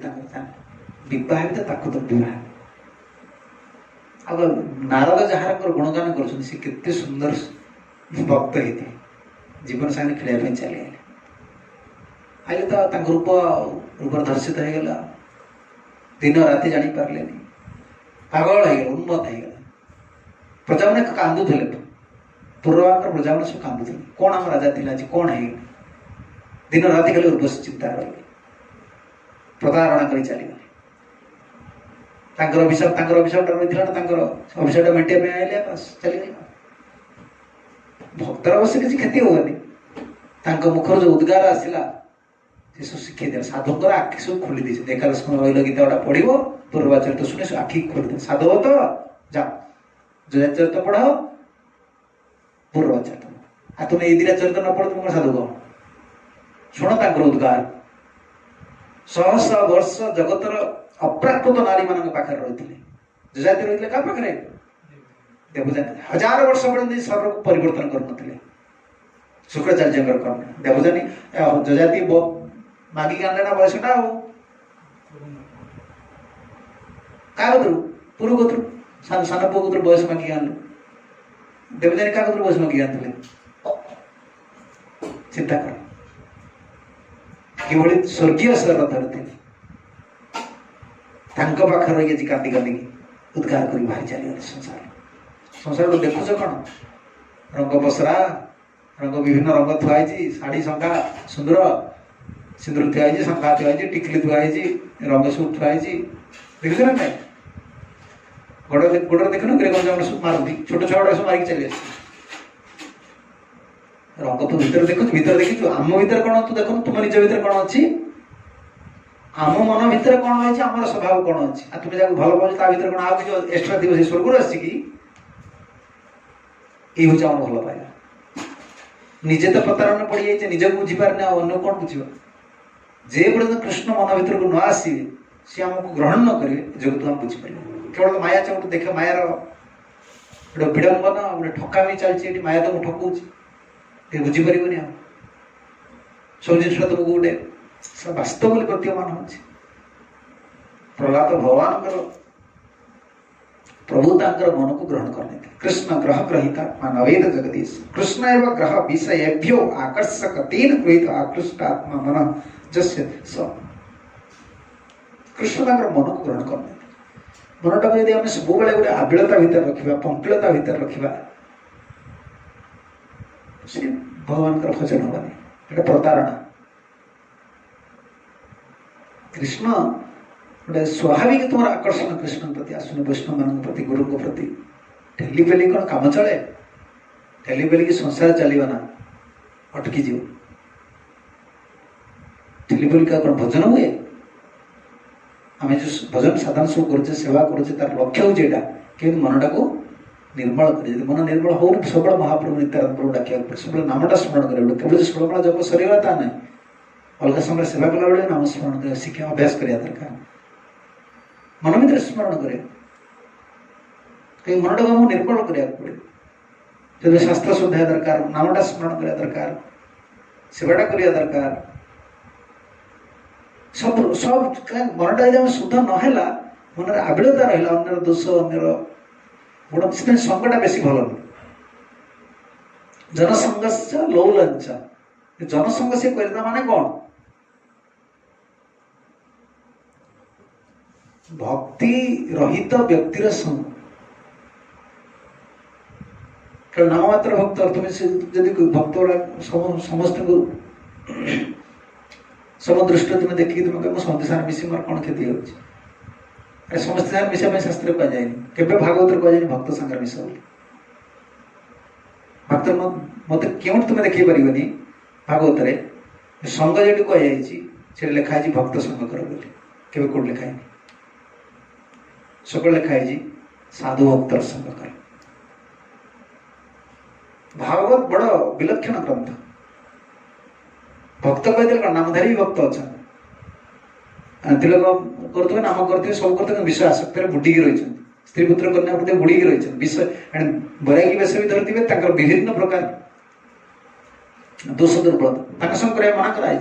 विवाह तो विवाह अब नारद जार गुणगान कर सुंदर भक्त होते जीवन सागर खेल चली आइले तो रूप रूप दर्शित हो गला दिन राति जानी पारे पागल हो गला उन्मत्त हो गला प्रजा मैंने कांदुले पूर्वभाग प्रजा मैंने सब कांदुले कौन आम राजा थी कौन है दिन राति खाली उर्वशी चिंता रही प्रतारणा कर चलीगले अभिशाप रही ना अभिशाप मेटे आइले बस चलीगला भक्तर अवश्य किसी क्षति होनी मुखर जो उद्गार आसला से सब शिखे दे साधुकर आखि सब खोली दी एकादश रही गीता गोटा पढ़ो पूर्वाचरित शुणी सब आखि खोली दे साधु हो तो जाओ जो चरित्र पढ़ाओ पूर्वाचरित आ तुम्हें ये दिला चरित्र न पढ़ो तुम साधु कौन शुण तर उद्गार सहस वर्ष जगतर अप्राकृत नारी मान पाखे रही जजाति रही क्या पाखे देवजानी 1000 वर्ष पर्यंत सर्व को परिवर्तन कर शुक्राचार्य कर्म देवजानी जजाति मागिक आनले ना बयसटा क्या पूर्व गोत्र सान पु गोत्र बयस मागिक आनले देवजानी क्या गोत्र बयस मागिक आनते चिंता कर कि स्वर्गीय शरण धरते पाखे रही कांदी कांदी उद्गार कर बाहरी चलीगले संसार को देखुच कौन रंग बसरा रंग विभिन्न रंग थुआई शाढ़ी शंखा सुंदर सिंदूर थुआई शंखा थुआई टिकली थुआई रंग सूट थुआई देखुच ना ना गोड़ देखुन सब मारती छोट छुआ सब मारिक चली रंग तो भीतर देखी आम भीतर कौन तू देख तुम निज भीतर कौन अच्छी आम मन भीतर कौन रही आम स्वभाव कौन अच्छी तुम्हें जहाँ भल पाच भीतर कौन आगे जो एक्सट्रा थी से स्वर्ग आसिकी ये हूँ आम भल पाइबा निजे तो प्रतारण पड़ जाइए निजे बुझीपारे ना अन्न कौन बुझा जे पर्यटन कृष्ण मन भीतर को न आसवे सी आमको ग्रहण न करेंगे जगत आम बुझीपर केवल माया गोटे देख मायार गोटे विडंबन गोटे ठकामी चलती माया तुमको ठकूची बुझीपर सब जिन तुमको गोटे वास्तव प्रतीयमान हो प्रहलाद भगवान प्रभु मन को ग्रहण करने कृष्ण ग्रह ग्रहिता नवेद जगदीश कृष्ण एवं ग्रह विषयभ्यो आकर्षक तीन गृहित आकृष्ट आत्मा मन जस्य स कृष्ण मन को ग्रहण करने मनटा को यदि आम सब गोटे आबिलता भीतर रखा पंकिलता भीतर रखा भगवान भजन हमारे प्रतारणा कृष्ण गोटे स्वाभाविक तुम आकर्षण कृष्ण प्रति आसुन वैष्णव मान प्रति गुरु प्रति ठेली पेली कौन कम चले ठेली पेलिक संसार चलना ना अटकी जीव ठेली पेलिक कौन भजन हुए आम जो भजन साधन सब करुचे सेवा करुचे तार लक्ष्य हूँ कि मनटा को निर्मल कर मन निर्मल हो सब महाप्रभु नित्यानंद प्रभु डाक सब नामटा स्मरण कर केवल षोलमाला जप सरीगला ता ना अलग समय सेवा कला बेले नाम स्मरण कर शिक्षा अभ्यास करिया दरकार मन भीतर स्मरण करे कहीं मनटा को निर्मल करिया पड़े जब शास्त्र शुद्धा दरकार नामटा स्मरण करिया दरकार सेवाटा करिया दरकार सब सब मनटा यदि शुद्ध नहेला मन आबिड़ता रहा अन्यर दोष अन्यर गुण से संगटा बेसी भल नुह जनसंग लौलंच जनसंग से कहता माने कौन भक्ति रहित व्यक्तिर संग नाम मात्र भक्त तुम जदि भक्त गुड़ा समस्त को सब दृष्टि तुम देखिए तुम कह समस्त सारे मिसी मोर कौन क्षति हो समस्त सारे मिसा शास्त्र कह जाए केवे भागवत कह जाए भक्त संगे मिस भक्त मत क्यों तुम देखी पार भागवत संग जो कह लिखाई भक्त संग कर केवे कौन लिखाई सब लिखाई साधु भक्तर संग कर भागवत बड़ विलक्षण ग्रंथ भक्त कहते कौन नामधारी भक्त अच्छा तिलक करते नाम करते सब करते विषय आसक्त बुड़ीकी रही स्त्री पुत्र कन्या प्रति बुड़ीकी रही विषय बैरागी वेश भी धरते विभिन्न प्रकार दोष दुर्बलता संग कर मना कराई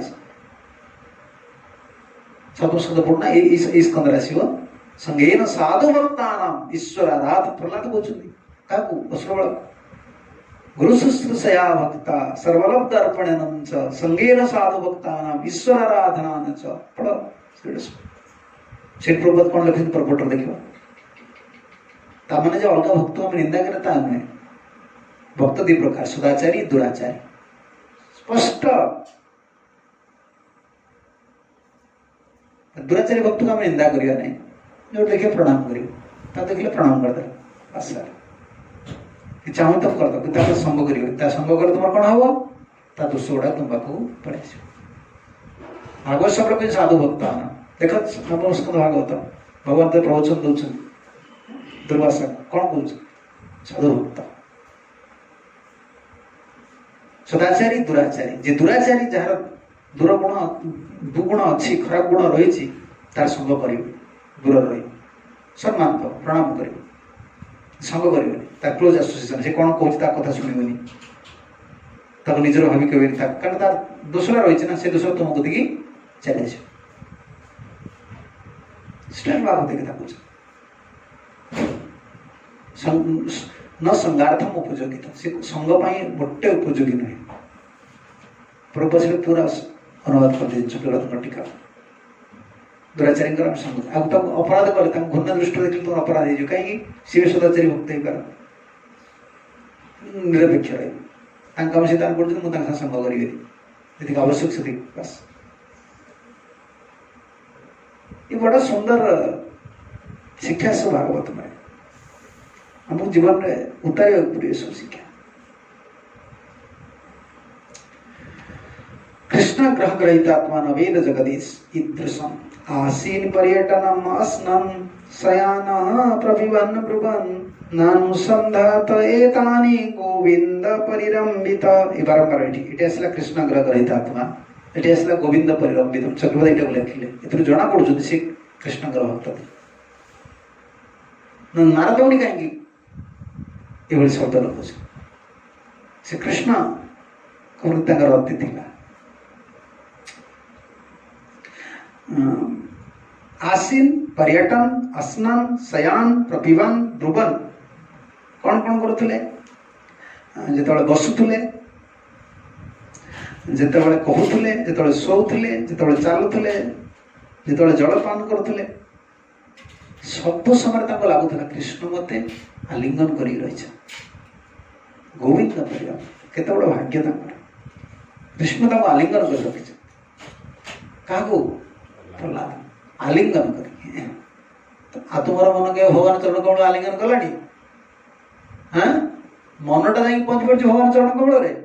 सब पूर्ण इस स्कंदर आसो संगेन साधु भक्ता ईश्वर आराध प्रहलाद कहते असुरबल गुरु शुश्रूषया भक्ता सर्वलब्ध अर्पण संगेन साधु भक्ता ईश्वर आराधना पढ़ श्री प्रभुपाद कौन लिखित प्रपोटर देखिए ताने जो अलग भक्त आम निंदा करे नुहे भक्त दि प्रकार सदाचारी दुराचारी स्पष्ट दुराचारी भक्त को आम निंदा करिया नहीं जो देखिए प्रणाम करियो देखिए प्रणाम करदे आशा चाहूँ तो कर दो संग कर संग कर तुम कौन हम ता दोष गुड़ा तुम पाक पड़े भागवत सब कह साधु भक्त आना देख नमस्कार भागवत भगवान तो प्रवचन दौरान दुर्वासा कौन कौन साधु भक्त सदाचारी दुराचारी जे दुराचारी जार दुर्गुण दुगुण अच्छी खराब गुण रही तार संग कर दूर रही सम्मान तो प्रणाम कर संग कर क्लोज एसोसिएशन से कौन कौन कथा शुणवनी ताको निजर भावी कह कारण तार दोसरा रही ना से दोसरा तुम कदी चले बाबू न संगार्थम उपयोगिता से संग गोटे उपयोगी नुहे पूर्व से पूरा अनुवाद कर दी टीका दुराचारी संग अपराध कले घृणा दृष्टि देखिए तुम अपराध हो कहीं सी भी सदाचारी भक्त हो पार निरपेक्ष रही सिद्धांत कर संग करी आवश्यक से बस ये बड़ा सुंदर शिक्षा सब भागवत में हम जीवन में उतारे पड़े सब शिक्षा कृष्ण ग्रह ग्रहितात्मा नवेद जगदीश ईदृशम आसीन पर्यटनम अस्नन शयान प्रभिवन ब्रुवन नानुसंधात एतानि गोविंद परिरंबित ये बारंबार ये आसला कृष्ण ग्रह ग्रहितात्मा ये आसला गोविंद परिरंबित चक्रवर्ती ये लिखिले ये जना पड़ुं से कृष्ण ग्रह भक्त नारद मुनि कहीं ये शब्द लगे से कृष्ण अति थी आसीन पर्यटन अस्नान शयान प्रपिवान ध्रुवन कौन कौन करुले जिते बसुले जिते कहूले जिते शोले जिते चलुले जिते जलपान करुले सब समय लगुला कृष्ण मते आलिंगन कर रही गोविंद परिवार केते बड़ भाग्य कृष्ण आलिंगन कर रखी क्या प्रहलाद आलिंगन कर तुम्हारा मन के भगवान चरण कमल आलिंगन कलानी हाँ मनटा जा पहुंची पड़ी भगवान चरण कमल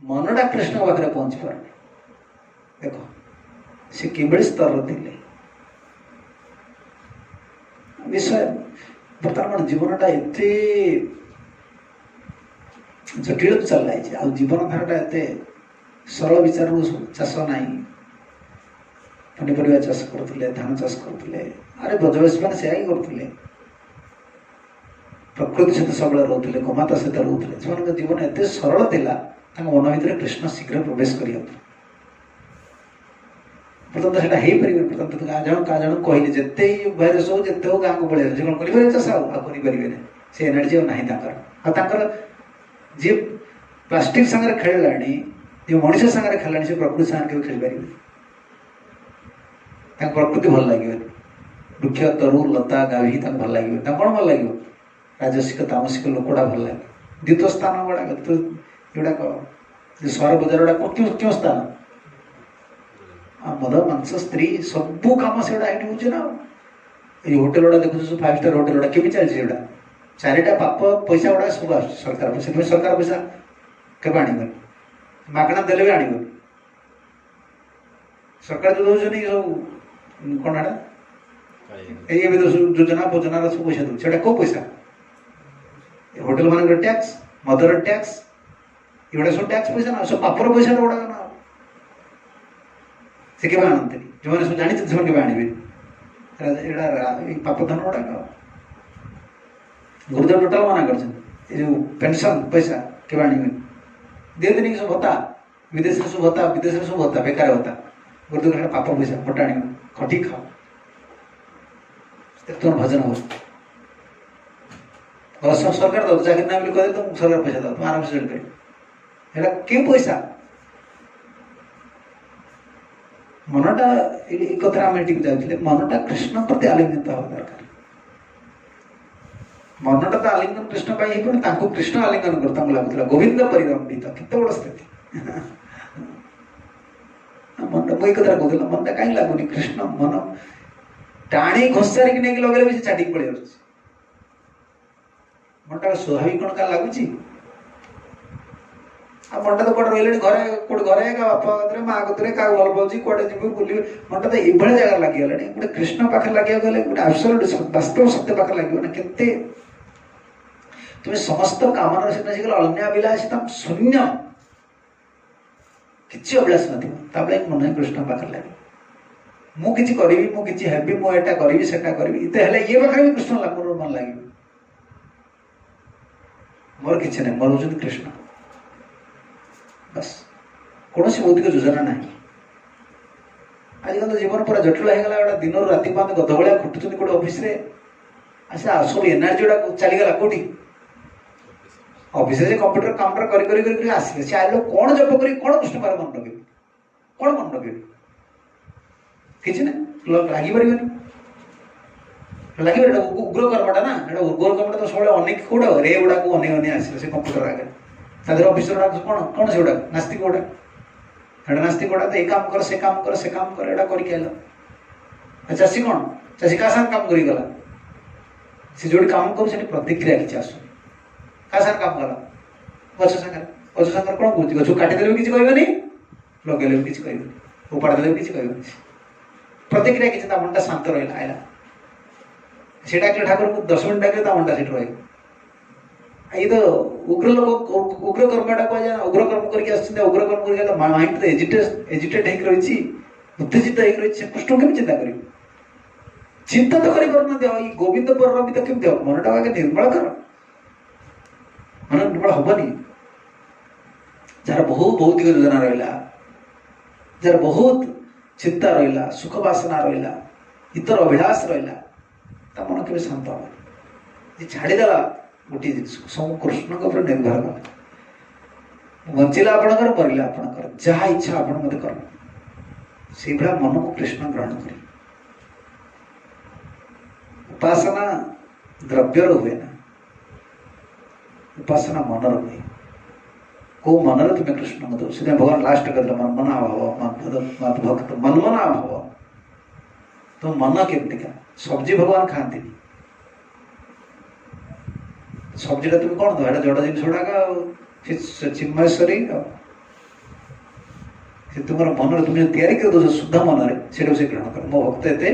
मनटा कृष्ण पाखे पहुंची पार देख से कि स्तर थे विषय बर्तमान जीवनटा एत जटिल चल रही जीवन धाराटा एत सरल विचार चाष ना पनीपरिया चाष करते धान चाष करते अरे ब्रजवासी मैंने से करते प्रकृति सहित सब रोते गोमाता सहित रोते से जीवन एत सरल था मन भर कृष्ण शीघ्र प्रवेश कर प्रथम तो सेटा हेई परिबे प्रथम तो का जण कहले जत्ते भाइरस हो जत्ते हो गाँ को पळे जे कोन करिबे चाष आ करि परिबे ने से एनर्जी नाही ताकर जे प्लास्टिक संगे खेलाणी जो मनुष्य संगे खेलाणी से प्रकृति संगे खेल पारे प्रकृति भल लगे वृक्ष तरु लता गाभी भल लगे कौन भल लगे राजसिक तामसिक लोकड़ा भल लगे द्वितीय स्थान गुड़ाक युड़ाक सहर बजार गुड़ाक क्यों स्थान मद मांस स्त्री सबू कम से गुड़ा ना ये होटेल गुड़ा देखु 5 स्टार होटेल गुड़ा केमी चलती गुड़ा चारिटा पाप पैसा गुड़ा सब आ सरकार पैसा सरकार पैसा के आण मागणा देले भी आण सरकार जो दौर सब कौन ये योजना भोजना सब पैसा दूसरा कौ पैसा होटेल मान टैक्स मदर टैक्स ये सब टैक्स पैसा ना सब पापर पैसा गुड़ा ना से के आनते जो मैंने सब जानी से के आने पाप धन गुड़ाक गुरुदेव टोटाल मना कर जो पेंशन पैसा के आने दिखते नहीं सब भत्ता विदेश सब भत्ता विदेश सब भत्ता बेकार भत्ता गुरुदेव पाप पैसा फटा आण खटी खाओ तुम भजन हो सरकार दो चाकरी ना बोली कहे तुम सरकार पैसा दो तुम आराम से चल पार क्यों पैसा मनटा कथा आम जाते मनटा कृष्ण प्रति आलिंगित हवा दरकार मनटा तो आलिंगन कृष्ण पर कृष्ण आलिंगन करता लगुला गोविंद परिरंबित केते बड़ स्थिति मन मुई कथा कहूला मनटा कहीं लगुनि कृष्ण मन टाणी घोषारिक नहीं लगे भी चाटिक पड़े मनटा स्वाभाविक कौन क्या लगुच मनटा तो कौटे रही घरे कौटे घरे बापा कतरे माँ कतरे क्या भल पाँच कौटे जी बुल मनटा तो ये जगह लगिगला गोटे कृष्ण पाखे लगे गले गोटे आब्सोल्यूट वास्तव सत्य पाखे लगे ना केते तुम समस्त कामना सीना अन्याभिलाषिता शून्य किसी अभिलाष ना मन कृष्ण पाखे लगे मुझे करी मुझे हेबी मुझे करी से करी ये पाखे भी कृष्ण मोर मन लगे मोर किसी ना मोर हूँ कृष्ण बस कौन सी भौतिक योजना ना आजकल तो जीवन पूरा जटिल होगा गोटे दिन राति पाँच गध भाया खुटुच्च गोटे ऑफिस अच्छा सब एनर्जी गुड़ा चलीगला कौटी ऑफिस कंप्यूटर काउंटर कर आसिले सी आलो कौन जप कर कौन कृष्ण पार मन लगे कौन मन लगे किसी ना लगे लगे उग्र कर्मटा ना उग्र कर्मटा तो सब अनेक कौटा रे गुड़ा को अने आसिले से कंप्यूटर आगे तादर ऑफिस कौन कौन से गुड़ा नास्तिक गुड़ा एटा नास्तिक गुड़ा तो ये काम कर से काम कर से काम कर एटा करके चाषी कौन चाषी क्या साथ काम करीगला से जो काम कर प्रतिक्रिया किसी आस क्या साथ काम कला गछ सागर कौन कौन गछ काटिदेले भी किसी कहबनी लगे भी किसी कहबनी उपाड़ देले भी किसी कहबनी प्रतिक्रिया किसी मनटा शांत रहा आएगा से डाक ठाकुर को 10 मिनट डाके मनटा से रही ये तो उग्र लोग उग्र कर्मटा कह उग्र कर्म करके उग्र कर्म कर माइंड तो एजिटेट रही उत्तेजित रही कृष्ण के चिंता कर चिंता तो कर गोविंद पर भी तो केमती हम मनटा आगे निर्मल कर मन निर्मल हेनी जार बहुत भौतिक योजना रहा जार बहुत चिंता रहा सुख बासना रहा इतर अभिलाष रहा मन के शांत हम छाड़देला गोटे जिन सब कृष्ण पर निर्भर कला बंचला आपणकर मरला आपणकर जहाँ इच्छा आपण मत कर से भाया मन को कृष्ण ग्रहण कर उपासना द्रव्यर हुए ना उपासना मनर हुए को मनर तुम्हें कृष्ण मत से भगवान लास्ट कहते मनमना भाव मत भक्त मनमना भाव तो मन केमतिका सब्जी भगवान खाती सब्जी तुम कौन दो जड़ जिन गुड़ाक चिन्मयश्वरी तुम मन तुम तैयारी कर दो शुद्ध मन से ग्रहण कर मो भक्त एते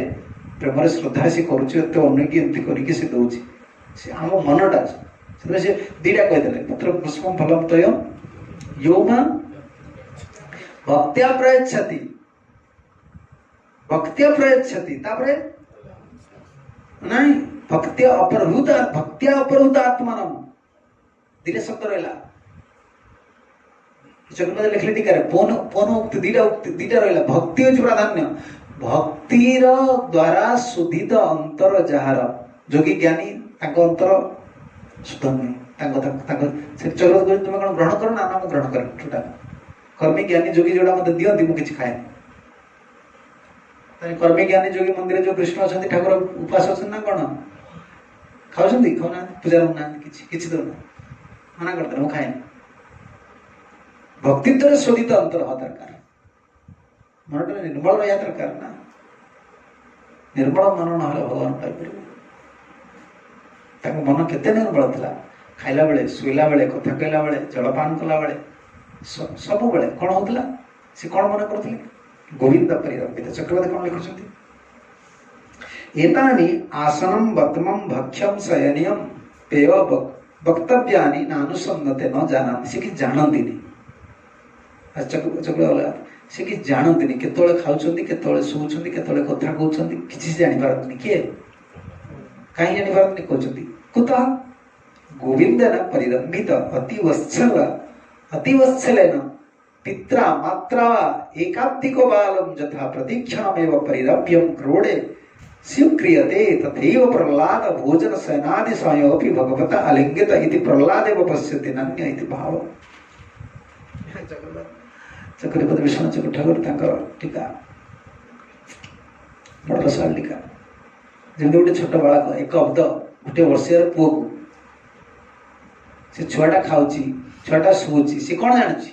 प्रेम श्रद्धा सी करुचे अनेक एमती करके दौर आम मनटा से दीटा कहीदे पुत्र पुष्पम फलम तय यो भक्त्या प्रयच्छति भक्त्या प्रयच्छति नहीं भक्त्या अपरभूत आत्मान दीटा शब्द रहा चक्रवर्ती लिखले टीका पौन पौन उक्ति दीटा रहा भक्ति हूँ प्राधान्य भक्तिर द्वारा शुद्धित अंतर जार जोगी ज्ञानी अंतर शुद्ध नुहे चक्रवर्ती तुम कौन ग्रहण कर ना मुझे ग्रहण कर टोटाल कर्मी ज्ञानी जोगी जोड़ा मत दिखती मुझे किसी खाए कर्मी ज्ञानी जोगी मंदिर जो कृष्ण अच्छा ठाकुर उपास अच्छा ना कौन खाऊ खाऊना पूजा होना किसी दौना मना करते मुझे खाए भक्ति द्वारा शोधित अंतर हवा दरकार मन निर्मल रहा दरकार ना निर्मल मन ना भगवान पाइपर मन केते निर्मल था खाइला बेले शुला बेले कथा कहला बेले जलपान कला बेले सब बेले कौन होता सी कौन मन करते गोविंद परिरंबित चक्रवर्ती कौन लिखुं एतानि आसनम बतमम भक्ष्यम शयनियम पेय वक्तव्यानि नानुसन्नते न जानन्ति से कि जानन्ति नहीं चक्रवर्ती से कि जानन्ति नहीं केतोळे खाउछन्ति केतोळे सुउछन्ति केतोळे कथा कहउछन्ति किछि जानि पारन्ति किए काहे जानि पारन्ति कहउछन्ति कुतः गोविंदन परिरंबित अतिवत्सलेन पित्रा मात्रा एकाब्दिको बालम यथा प्रतीक्षणमेव परिरभ्यं क्रोडे स्वीक्रियते तथैव प्रह्लाद भोजन शयनादि समयोऽपि भगवता अलिङ्गित इति प्रह्लादेव पश्यति नन्य इति भाव चक्रवर्ती विष्णु चक्र ठाकुर तांकर टीका बड़ रसाल टीका जमी गोटे छोट बालक एक अब्द गोटे वर्षर पुओ को से छुआटा खाऊची छुआटा शुची सी कौन जानी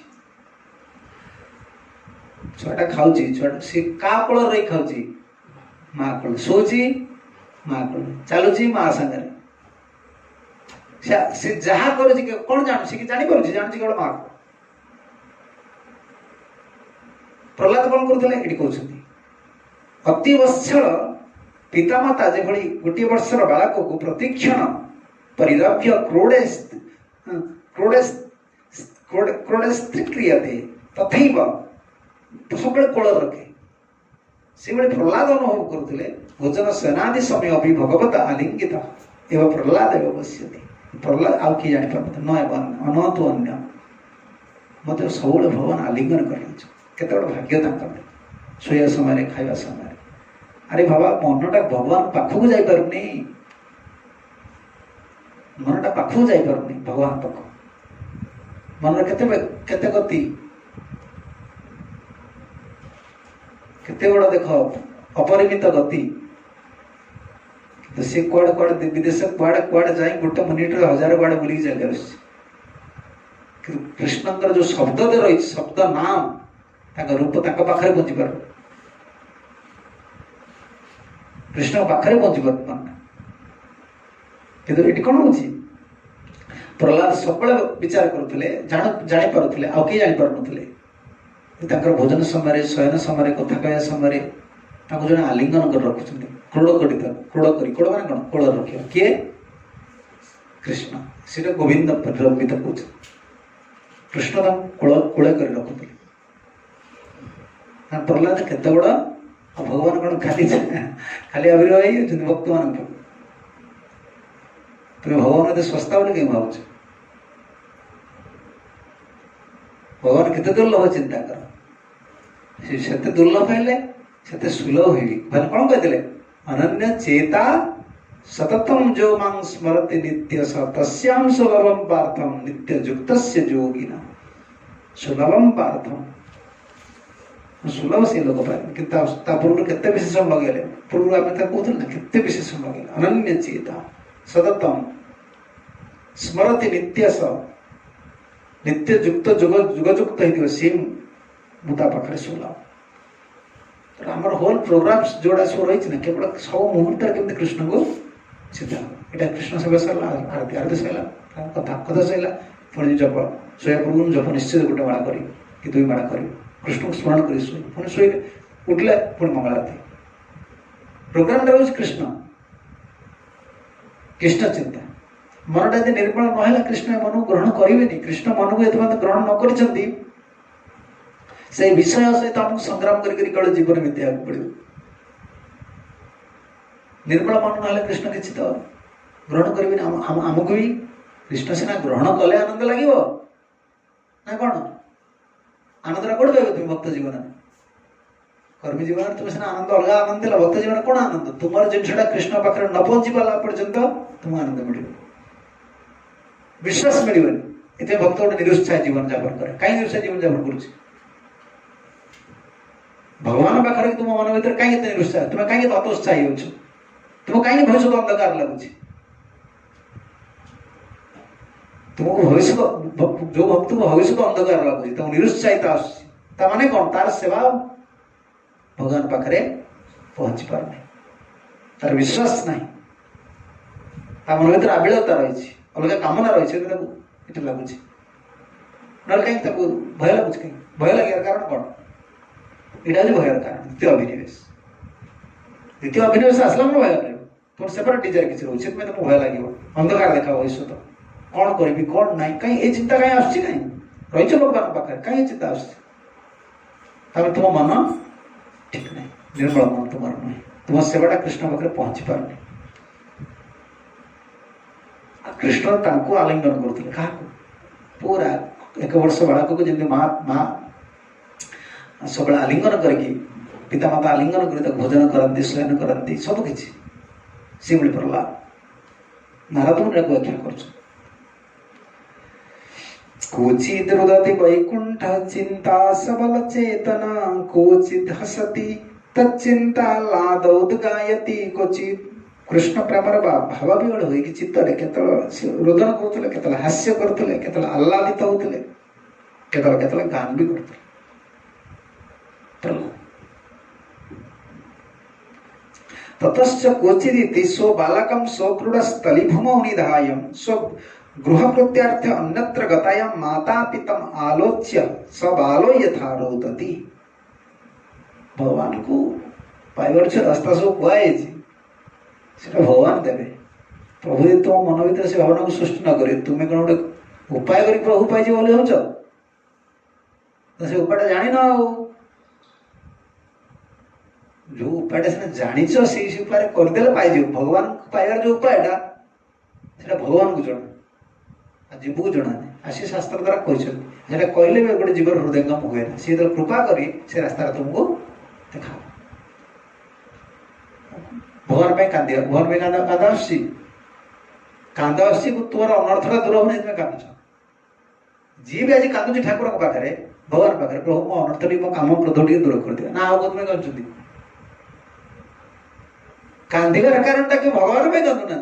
छुआटा खाऊची छुआ सी का कोल रही खाऊची माँ कोल शोची माँ कोल चलुची माँ संगे से जहाँ करुची कौन जानु सी जानी पारुची जानुची केवल माँ को प्रहलाद कौन करते ये कहते अति वत्सल पितामाता जो गोटे वर्षर बालक को प्रतिक्षण परिरभ्य क्रोडे क्रियते तथैव सब कोल रखे से प्रहलाद अनुभव करते भोजन सेनादि समय अभी भगवत आलिंगित एवं प्रहलाद एवं पश्यति प्रहलाद आउ किए जापर न तो अन्य मत सब भगवान आलिंगन कर केत भाग्य शोया समय खावा समय अरे बाबा मनटा भगवान पाखक जापरुनी मनटा पाखक जापरुनी भगवान पाख मन केते गति केते बड़ देख अपरिमित गति तो सी कुआड़े कुआड़े विदेश कुआड़े कुआड़े जाए गोटे मिनिट हजार कुआड़े बुलिक चली कृष्णंकर जो शब्द रही शब्द नाम रूप पाखे पहुंची पार कृष्ण पाखे पहुंची पार कि कौन हो प्रहलाद सब विचार करुले जापारे आउ किए जापारे भोजन समय शयन समय कथा कह समय जो आलिंगन कर रखुच्च क्रोड़ मान कौन कोल रखा किए कृष्ण से गोविंद परिरंबित कह कृष्ण कूल कर रखुले प्रहलाद केत बड़ भगवान कौन खाली खाली आविर्भाव भक्त मान तुम भगवान ये सस्ता बोले कहीं भाव भगवान केते दुर्लभ चिंता कर से दुर्लभ है से सुलभ हुई कौन कहते अनन्य चेता सततम जो मां स्मरति नित्य स तस्याम सुलभम पार्थम नित्य युक्तस्य योगिना सुलभम पार्थम सुलभ से लोक पाए कि पूर्व केते विशेषण लगे पूर्व आम कहते ना केते विशेषण लगे अनन्य चेता सततम स्मरति नित्य स नित्य युक्त जुगजुक्त होती सी मुता पाखे सुलभ तो आमर होल प्रोग्राम जोड़ा सब रही ना केवल सब मुहूर्त केमती कृष्ण को चिंता यहाँ कृष्ण सेवा सरला आरती आरती सरला कथा कथा सरला पुणी जप शोया पूर्व जप निश्चित गोटे माला कर कि दुई माला कर कृष्ण को स्मरण कर शोई पुणी शोई उठले पुणी मंगल आरती प्रोग्राम हूँ कृष्ण कृष्ण चिंता मनटा यदि निर्मल नहला कृष्ण मन को ग्रहण करेंगे कृष्ण मन को ये ग्रहण न कर से विषय सहित आमको संग्राम कर जीवन बीता पड़ो निर्मल मन ना कृष्ण किसी तो ग्रहण करेंगे आमको भी कृष्ण सीना ग्रहण कले आनंद लगे ना कौन आनंद कौन पाइब तुम भक्त जीवन कर्मी जीवन तुम सीना आनंद अलग आनंद दिल भक्त जीवन कौन आनंद तुम जिनसा कृष्ण पाखे न पहुंची पाला पर्यंत तुम आनंद मिल विश्वास मिलवन इतने भक्त गोटे निरुत्साह जीवन जापन करे कहीं निरुत्साह जीवन जापन कर भगवान पाखे तुम मन भर कहीं निरुत्साह तुम्हें कहीं हतोत्साही हो तुम कहीं भविष्य अंधकार लगुच तुमको भविष्य जो भक्त को भविष्य अंधकार लगुच तुम निरुत्साहित आसने कौन तार सेवा भगवान पाखे पहुंची पार नहीं तार विश्वास नहीं मन भर आबिलता रही अलग कामना रही ये लगुच ना कहीं भय लगुच कहीं भय लगे कारण कौन यहाँ हूँ भयर कारण द्वितीय अभिनिवेश आसला मैं भय लगे तुम सेपरेट डिजायर किसी रोचे तुमको भय लगे अंधकार देखा भविष्य कौन करी कौन ना कहीं ये चिंता कहीं आसुची कहीं रही भगवान पाखे कहीं चिंता आस तुम मन ठीक नहीं निर्मल मन तुम नुहे तुम सेवाटा कृष्ण पाखे पहुंची पारनी कृष्ण तांको आलिंगन करते क्या पूरा एक वर्ष बालक को जमी माँ माँ सब आलिंगन करके पिता माता आलिंगन कर भोजन करती शयन करती सबकि सी मिल प्रहलाद नारद मुनि व्याख्या कर कोचिद रुदति वैकुंठ चिंता सबल चेतना कोचिद हसति तच्चिंता लादौद्गायति क्वचित कृष्ण प्रेमर भाव विहल हो चित्तरे केतल रुदन करुले केतल हास्य करुले केतल आह्लादित होते केतल केतल गान भी करते ततश्च क्वचिदिति स्व बालकं स्वक्रीडस्थलीभूमौ निधाय स्व गृहकृत्यार्थ अन्यत्र गतायां माता पितम आलोच्य स बालो यथा रोदति भगवान को पाइबार से रास्ता सब कुआई भगवान देवे प्रभु यदि तुम मन भर से भावना को सृष्टि न करे तुम्हें कौन गोटे उपाय कर प्रभु पाई बोली हो से उपाय जान जो उपाय जानिच से उपाय करदे पाई भगवान पाइबार जो उपायटा से भगवान को जना जीव को जना नहीं आसी शास्त्र द्वारा कहते कहले भी गोटे जीवर हृदयंगम हुए ना सी कृपा करी से रास्ता तुमको देखा भगवान पे कांदी भगवान पे कांदा आसी कांदा आसी तुम अनर्थटा दूर होने कांदुच जी भी आज कांदुची ठाकुर पाखे भगवान पाखे प्रभु मो अनर्थ मो काम क्रोध टे दूर कर दिया ना आगे तुम्हें कांदुचंती कांदिबार कारणटा कि भगवान पे कांदुना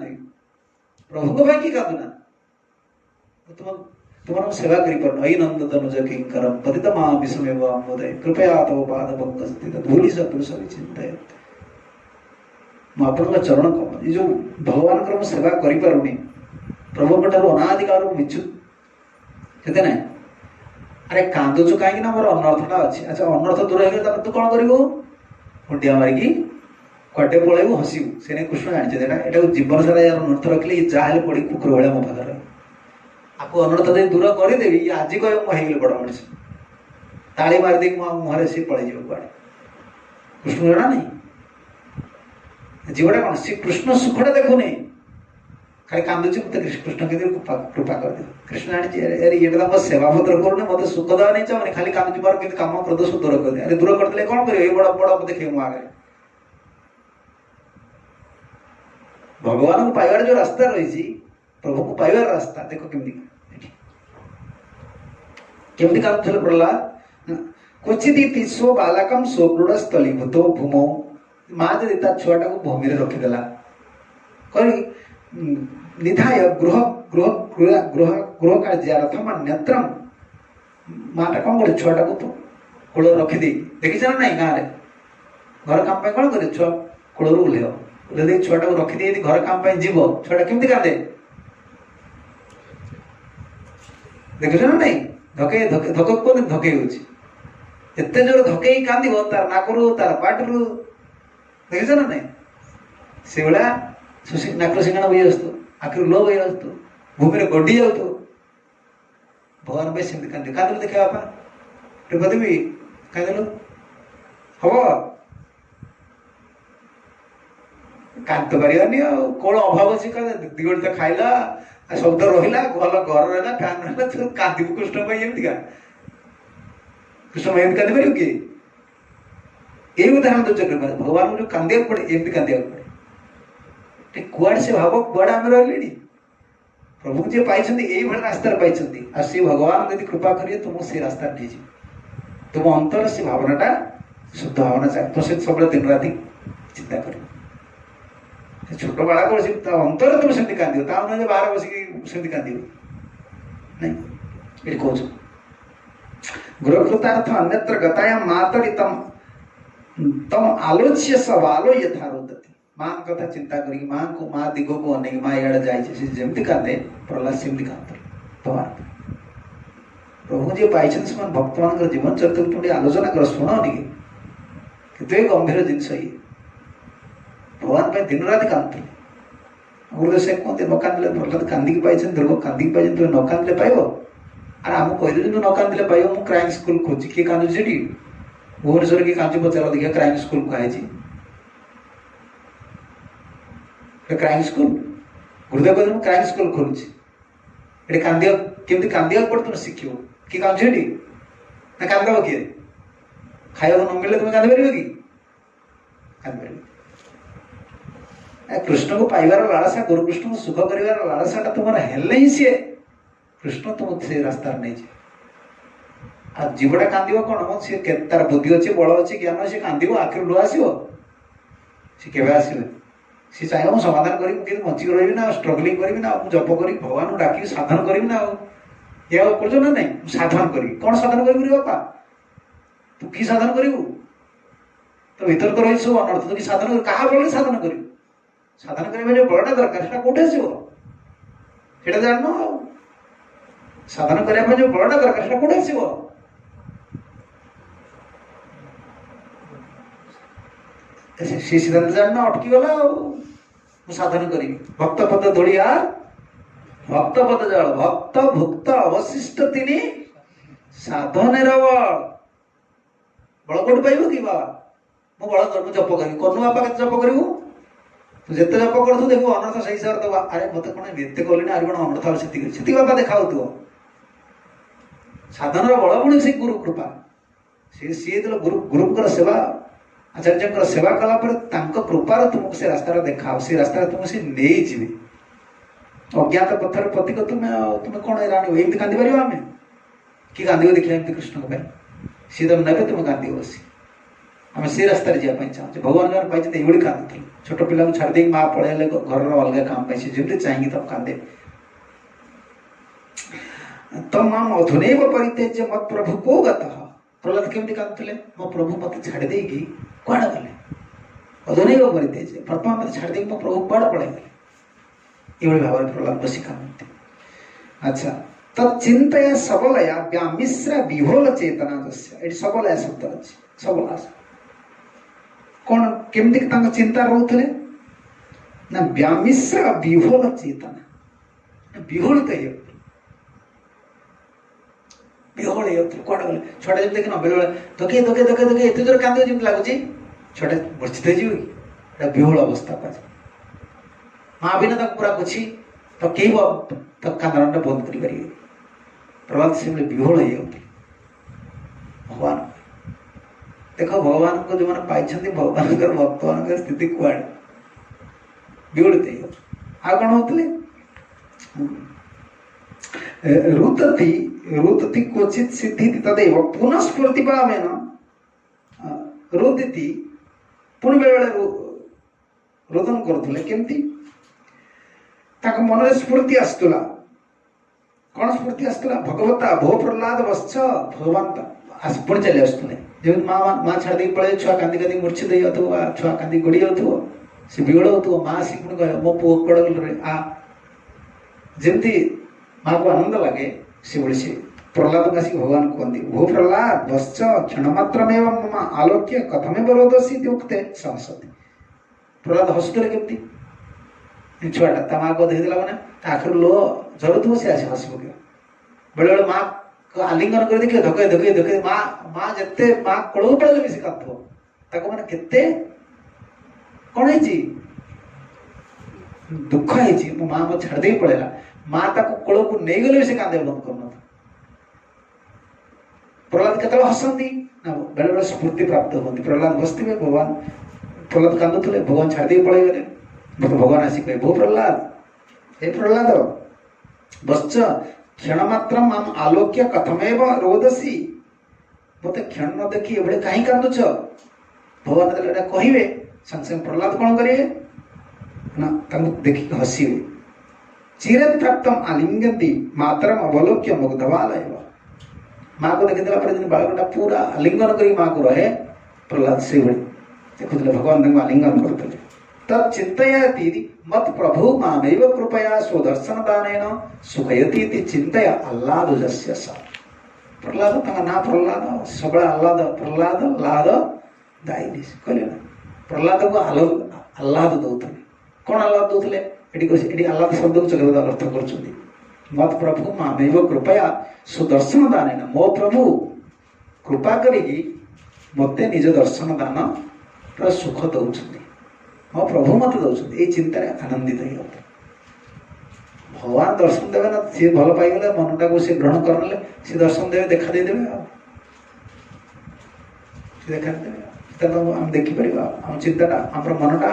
प्रभु को कि कांदुना तुम सेवा कर अयि नंद तनुज किंकरम पतित मां विषमेव अम्बोदय कृपया तव पाद पंकज स्थित धूलि सदृश विचिंतय मुझे चरण कम ये जो भगवान को सेवा करें प्रभु अनादिकाल मिछु कहते ना अरे कांदुचु कहीं मोर अनर्थटा अच्छे अच्छा अनर्थ दूर हो तू कौन कर हुंडिया मारिकी कटे पलैबू हसबू से कृष्ण जानते जीवन सारा यार अनर्थ रखिले जहाँ पड़ी कुकुर भाया मो पाखे आपको अनर्थ दे दूर करदेवी आज कह मुझे बड़ मनीष ताली मारिदे मुहर सी पलि कड़े कृष्ण जना नहीं जीवटा कौन सी कृष्ण सुखटा देखुनी खाली कांदुची मत कृष्ण के कृपा कर दे कृष्ण जानी अरे ये मो सेवा पत्र करूनी मत सुख देवा नहीं चाहूनी खाली कांदुची मार कि काम क्रोध सब दूर कर दे अरे दूर करदे कौन कर बड़ा बड़ा देखे मो आगे भगवान को पाइबार जो रास्ता रही प्रभु को पाइबार रास्ता देखो केमती केमती कांदुले प्रहलाद क्वचित स्व बालकम स्वक्रूढ़ स्थलीभूत भूमौ माँ जब ता छुआटा को भूमि रखीदेला निधाय गृह गृह गृह गृह गृह कार्यार्थम अन्यत्रम माटा कौन करे छुआटा को कूल रखीदे देखी ना नहीं गाँव घर काम कौन करे छुआ कूल ओह्लैव छुआटा को रखीदे घर काम जीव छुआटा केमती कांदे देखुच ना नहीं धके धके धक कौन धके एत जोर धके कांद तार नाकरू तार पाटरू देखिए ना नहीं से भाया नाक सिंगाण बही आसतो आखिर लो बही आसतो भूमि गड्डी जाऊ भगवान भाई सेमती कांदे कांदे देखा बापा कृपा देवी कांदेलु हम कांद पारानी कौन अभाव अच्छी दिगड़ तो खाइला शब्द रहा भल घर रहा फैन रहा तू कांदू कृष्ण पाई एमती का कृष्ण मैं एमती कांदी पार किए ये उदाहरण दौर कृपा भगवान को जो कांदे पड़े एमती कांदे पड़े कुआड़े से भाव कुआड़े आम रही प्रभु जी पाई यही रास्तार पाई आ से भगवान यदि कृपा करिए तुमको से रास्ता नहीं तुम अंतर से भावनाटा शुद्ध भावना चाहिए तो से सब दिन राति चिंता कर छोट बाड़क बस अंतर तुम सेमती कांदी ताने बाहर बसिक सेमती कांदी नहीं ये कौन गृहकृतार्थ अन्यत्र गताया मातरी तम आलोच्य सवालो यथा रोदती माँ कथा चिंता करी माँ को माँ दिगो को अनेक माँ इे जाए जमती कांदे प्रहलाद सेमती कांद भगवान प्रभु जी पाई भक्त मान जीवन चरित्र तुम आलोचना कर शुण टे गंभीर जिनस ये भगवान दिन रात कांदे गुरुदेव से कहते न कांदे प्रहलाद कांदिकी पाई दुर्ग कांदिकी पाई तुम न कांदे पाइब अरे आम कहदे न कांदे पाइब मुझे क्राइम स्कूल खोजी किए कांदुची भुवनेश्वर किए कांदुची पचार देखिए क्राइम स्कूल कहुई क्राइम स्कूल गुरुदेव कहते मुझे क्राइम स्कूल खोलुची ये कांदिया केमती कांदिया पड़े तुम शिख किए कांदुची ना कांदब किए खाया न मिले तुम कांदी पार कि कांदी पार कृष्ण को पाइबार लालसा गुरु कृष्ण को सुख कर लालसाटा तुम हेल्ले ही सी कृष्ण तुम से रास्तार नहीं आ जीवटा कांद कौन सी तार बुद्धि अच्छे बल अच्छे ज्ञान अच्छे कांद आखिर लुह आस सी चाहिए मुझे समाधान करी बंचिक रही ना स्ट्रगलिंग करी ना जप करी भगवान डाक साधन करी ना ये कर ना नहीं साधन करी कौन साधन करी बापा तू कि साधन करू तो भीतर तो रही सब अनर्थ तो कि साधन क्या बल साधन कर साधन करने जो बलटा दरकार से कौटे आसो जान साधन करने जो बलटा दरकार से कौटे आसो सी सिद्धांत जान अटकी गला साधन करी भक्त पद धोड़िया भक्त पद जल भक्त भुक्त अवशिष्ट तीन साधन बल कौट पाइब कि बाबा मु बल कर जप करी कनु बापा के जप करू तू जिते जप कर देख अनर्थ से हिसाब दबा अरे मत कौन एत कली ना कौन अनर्थ से बापा देखा साधन बल पुणी से गुरु कृपा सी गुरु सेवा आचार्य सेवा कला कृपार तुमको से रास्ता देखा से रास्ता तुमको से नहीं जी अज्ञात पथर प्रतीक तुम्हें कौन राणी एमती कांदी पार आम कि कांद देखिए एमती कृष्ण को सी तुम ने तुम कांद बसी आम से रास्तार जावाई चाहूँ भगवान जब पाई ये कांदुल छोट पिला छाड़ दे माँ पढ़े घर अलग काम पाई जमी चाहिए तब कांदे तम माम अधुनैव परित्यज्य मत प्रभु को गतः प्रहलाद केमती कांदुले मो प्रभु मत छाड़ देगी कुआड़े गले अधुनैव परित्यज्य प्रथम मत छाड़ देगी मो प्रभु कुआड़े पड़े गले ये भाव प्रहलाद बसी कांदते अच्छा तत्चिंतया सबलया व्यामिश्रा विहोल चेतना ये सबलया शब्द अच्छे सबला कौन केमती चिंता रोते ना व्यामिश्रा विहोल चेतना विहोलित विहोल कुआड़े गले छोटा जब देखना बेले बेले धके एत जोर कांद जमी लगुच छोटा मूर्छित हो विहोल अवस्था पाए माँ भी ना पूरा पोछी तो कई कांदना बंद कर प्रभात से विहोल हो भगवान देख भगवान को जो मैंने पाई भगवान भक्त मान स्थिति कुआड़े विहोलित आ कौन होते रुदति क्वचित सिद्धि तदेव पुनः स्फूर्ति भावेन रुदिति पुणी बेले बेले रोदन करुले केमती मन स्फूर्ति आसुला कौन स्फूर्ति आसुला भगवता भो प्रहलाद वश्च भगवान पुणी चली आसुले जब माँ छाड़ दे पड़े छुआ कांदी कांदी मूर्छित हो छुआ कांदी गड़ी जाऊ सी विगड़ हो माँ आसिक पुणी कह मो पुओ कड़ गले आ जमती माँ को आनंद लगे से भाई से प्रहलाद आसिक भगवान कहते भो प्रहलाद वश्च क्षणमात्रमेव मम आलोक्य कथमेव रोदसी उक्ते सहसति प्रहलाद हसुले केमती छुआटा ता माँ को देखला मैंने आखिर लो झरुव सी आस हस पक बेले बेले माँ को आलिंगन कर देखिए धके धके धके माँ माँ जिते माँ कड़ू पड़े बेसी कांदुव मैंने केते कौन है दुख है मो माँ मो छाड़ दे पड़ेगा माँ ताको कोल को नहीं गले से कांदे बंद करना प्रहलाद केतବେଳେ हसती ना बेले बेले स्फूर्ति प्राप्त होती प्रहलाद बसते भगवान प्रहलाद कांदुले भगवान छाड़ी पड़े गले भगवान आसिक कहे भो प्रहलाद हे प्रहलाद बश्च क्षण मात्र आम आलोक्य कथमेव रोदसी मत क्षण न देखी एभले कहीं कांदुच भगवान जेटा कहे संग संग प्रहलाद कौन करेंगे ना देखी हसिवे चिरत प्राप्तम आलिंगती मातरम अवलोक्य मुग्धवालय माँ को देखी दिन बालकटा पूरा आलिंगन करी माँ को रहे प्रहलाद से देखुले भगवान आलिंगन करते तब चिंतयती मत प्रभु मामेव कृपया स्वदर्शन दानेन सुखयती चिंतया आह्लादुजस्य सा प्रहलाद ना प्रहलाद सब आह्लाद प्रहलाद आह्लाद दायिनी कहले ना प्रहलाद को आह्लाद दौले कौन आह्लाद दौले ये आह्लाद शब्द को चल अर्थ कर मत प्रभु मामेव कृपया सुदर्शन दानेन मो प्रभु कृपा करी मते निज दर्शन दान पूरा सुख दौरान मो प्रभु मत दौरान ये चिंतार आनंदित हो भगवान दर्शन देवे ना सी भल पाईगले मनटा को सी ग्रहण करने सी दर्शन देवे देखा देदेवे देखा देदेवे आम देखिपर आम चिंताटा आम मनटा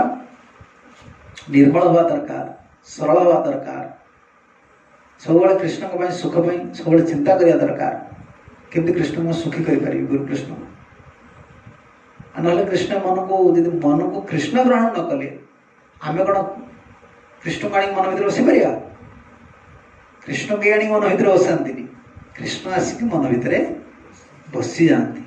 निर्मल हवा दरकार सरल हवा दरकार सब कृष्ण सुख सब चिंता करिया दरकार केमती कृष्ण को सुखी कर गुरु कृष्ण ना कृष्ण मन को कृष्ण ग्रहण न कले आम कौन कृष्ण को आनी मन भर बस पार कृष्ण के आनी मन भर बसाती कृष्ण आसिक मन भितर बसी जाती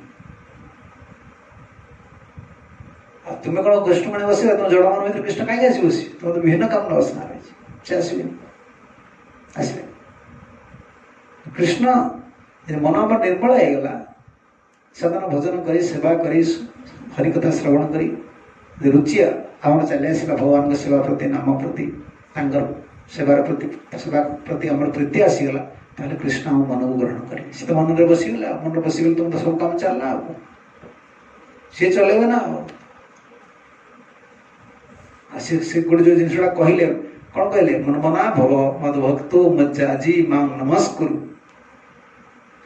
तुम्हें कौन कृष्ण को बस तुम जड़ मन भर कृष्ण कहीं आस बस तुम तो विभिन्न काम बसना रही से आसबे आसबे कृष्ण मन आम निर्मल होगला सदन भोजन कर सेवा कर हरिकथा श्रवण कर रुचि आम चली आसला भगवान सेवा प्रति नाम प्रति सेवार प्रति आम प्रीति आसीगला ताले कृष्ण आम मन को ग्रहण करेंगे सी तो मन में बसीगला मन बसीगले तुम तो सब काम चलना सी चलेबे ना से गोटे जो जिनसा कहले कौन कहले मन मना भव मद भक्तो मज्जाजी मां नमस्कुरु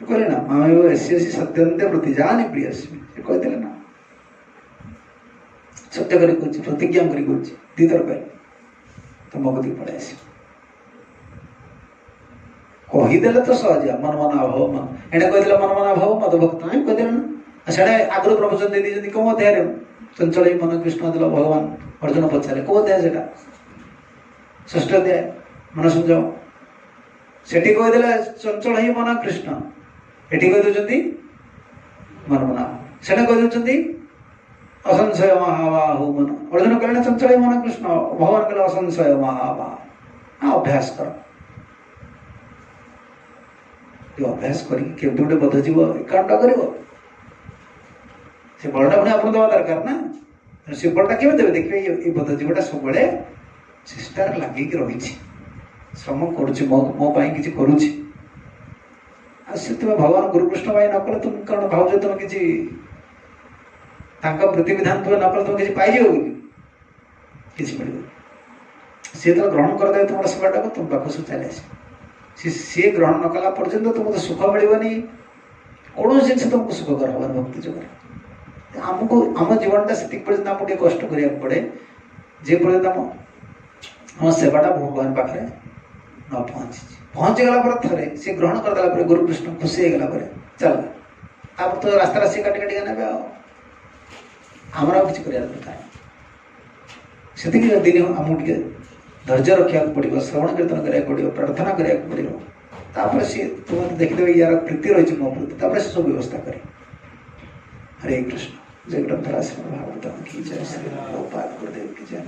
कहले ना मामेव ऐसी सत्यंते प्रतिजानि प्रियस्मि कहते ना सत्य करी प्रतिज्ञा करी दीदर कह तुम गति पड़े आस कहीदेले तो सहज मन मना भव मन एने कहते मन मना भव मद भक्त कहते ना से आगुरी प्रवचन दे दी कौ अध्याय चंचल मन कृष्ण दिल भगवान अर्जुन पचारे कौ अध्याय से षष्ठ अध्याय मन संजय से कहीदे चंचल ही मन कृष्ण एटी कही मन मना से कही असंशय महाबाहु मन अर्जुन कहले चंचल मन कृष्ण भगवान कहले असंशय महाबाहु अभ्यास कर अभ्यास करके गोटे बध जीव कांड कर बलटा पुणी आप देवा दरकार ना से बलटा केवे देवे देखिए ये बध जीवटा सब चेष्टार लगे रही श्रम करुच्ची मो कि करुच्ची भगवान गुरुकृष्ण भाई न कले तुम कौन भाव तुम कि प्रतिविधान तुम न तुम किसी पाई किसी मिल सी तो ग्रहण करदे तुम सेवाटा को तुम पाख सब चली सी ग्रहण न कला पर्यंत तुमको सुख मिलनी कौन जिन तुमको सुखकर हमारे भक्ति जगह आमको आम जीवनटा से पर्यटन आमको कष्ट करा पड़े जे पर्यटन आम सेवाटा भगवान पाखे न पहुँचीगला थे सी ग्रहण करदेला गुरुकृष्ण खुशी होगला चल आप तो रास्ता सी काटी काटिका ने आमर किसी कर दरकार से दिन आमको धैर्य रखा पड़ो श्रवण कीर्तन करा पड़ो प्रार्थना करा पड़ो सी तुम देखिदेवे यार प्रीति रही मो प्रति से सब व्यवस्था करे हरे कृष्ण जय ग्रंथराज भागवतम की जय श्री प्रभुपाद गुरुदेव की जय।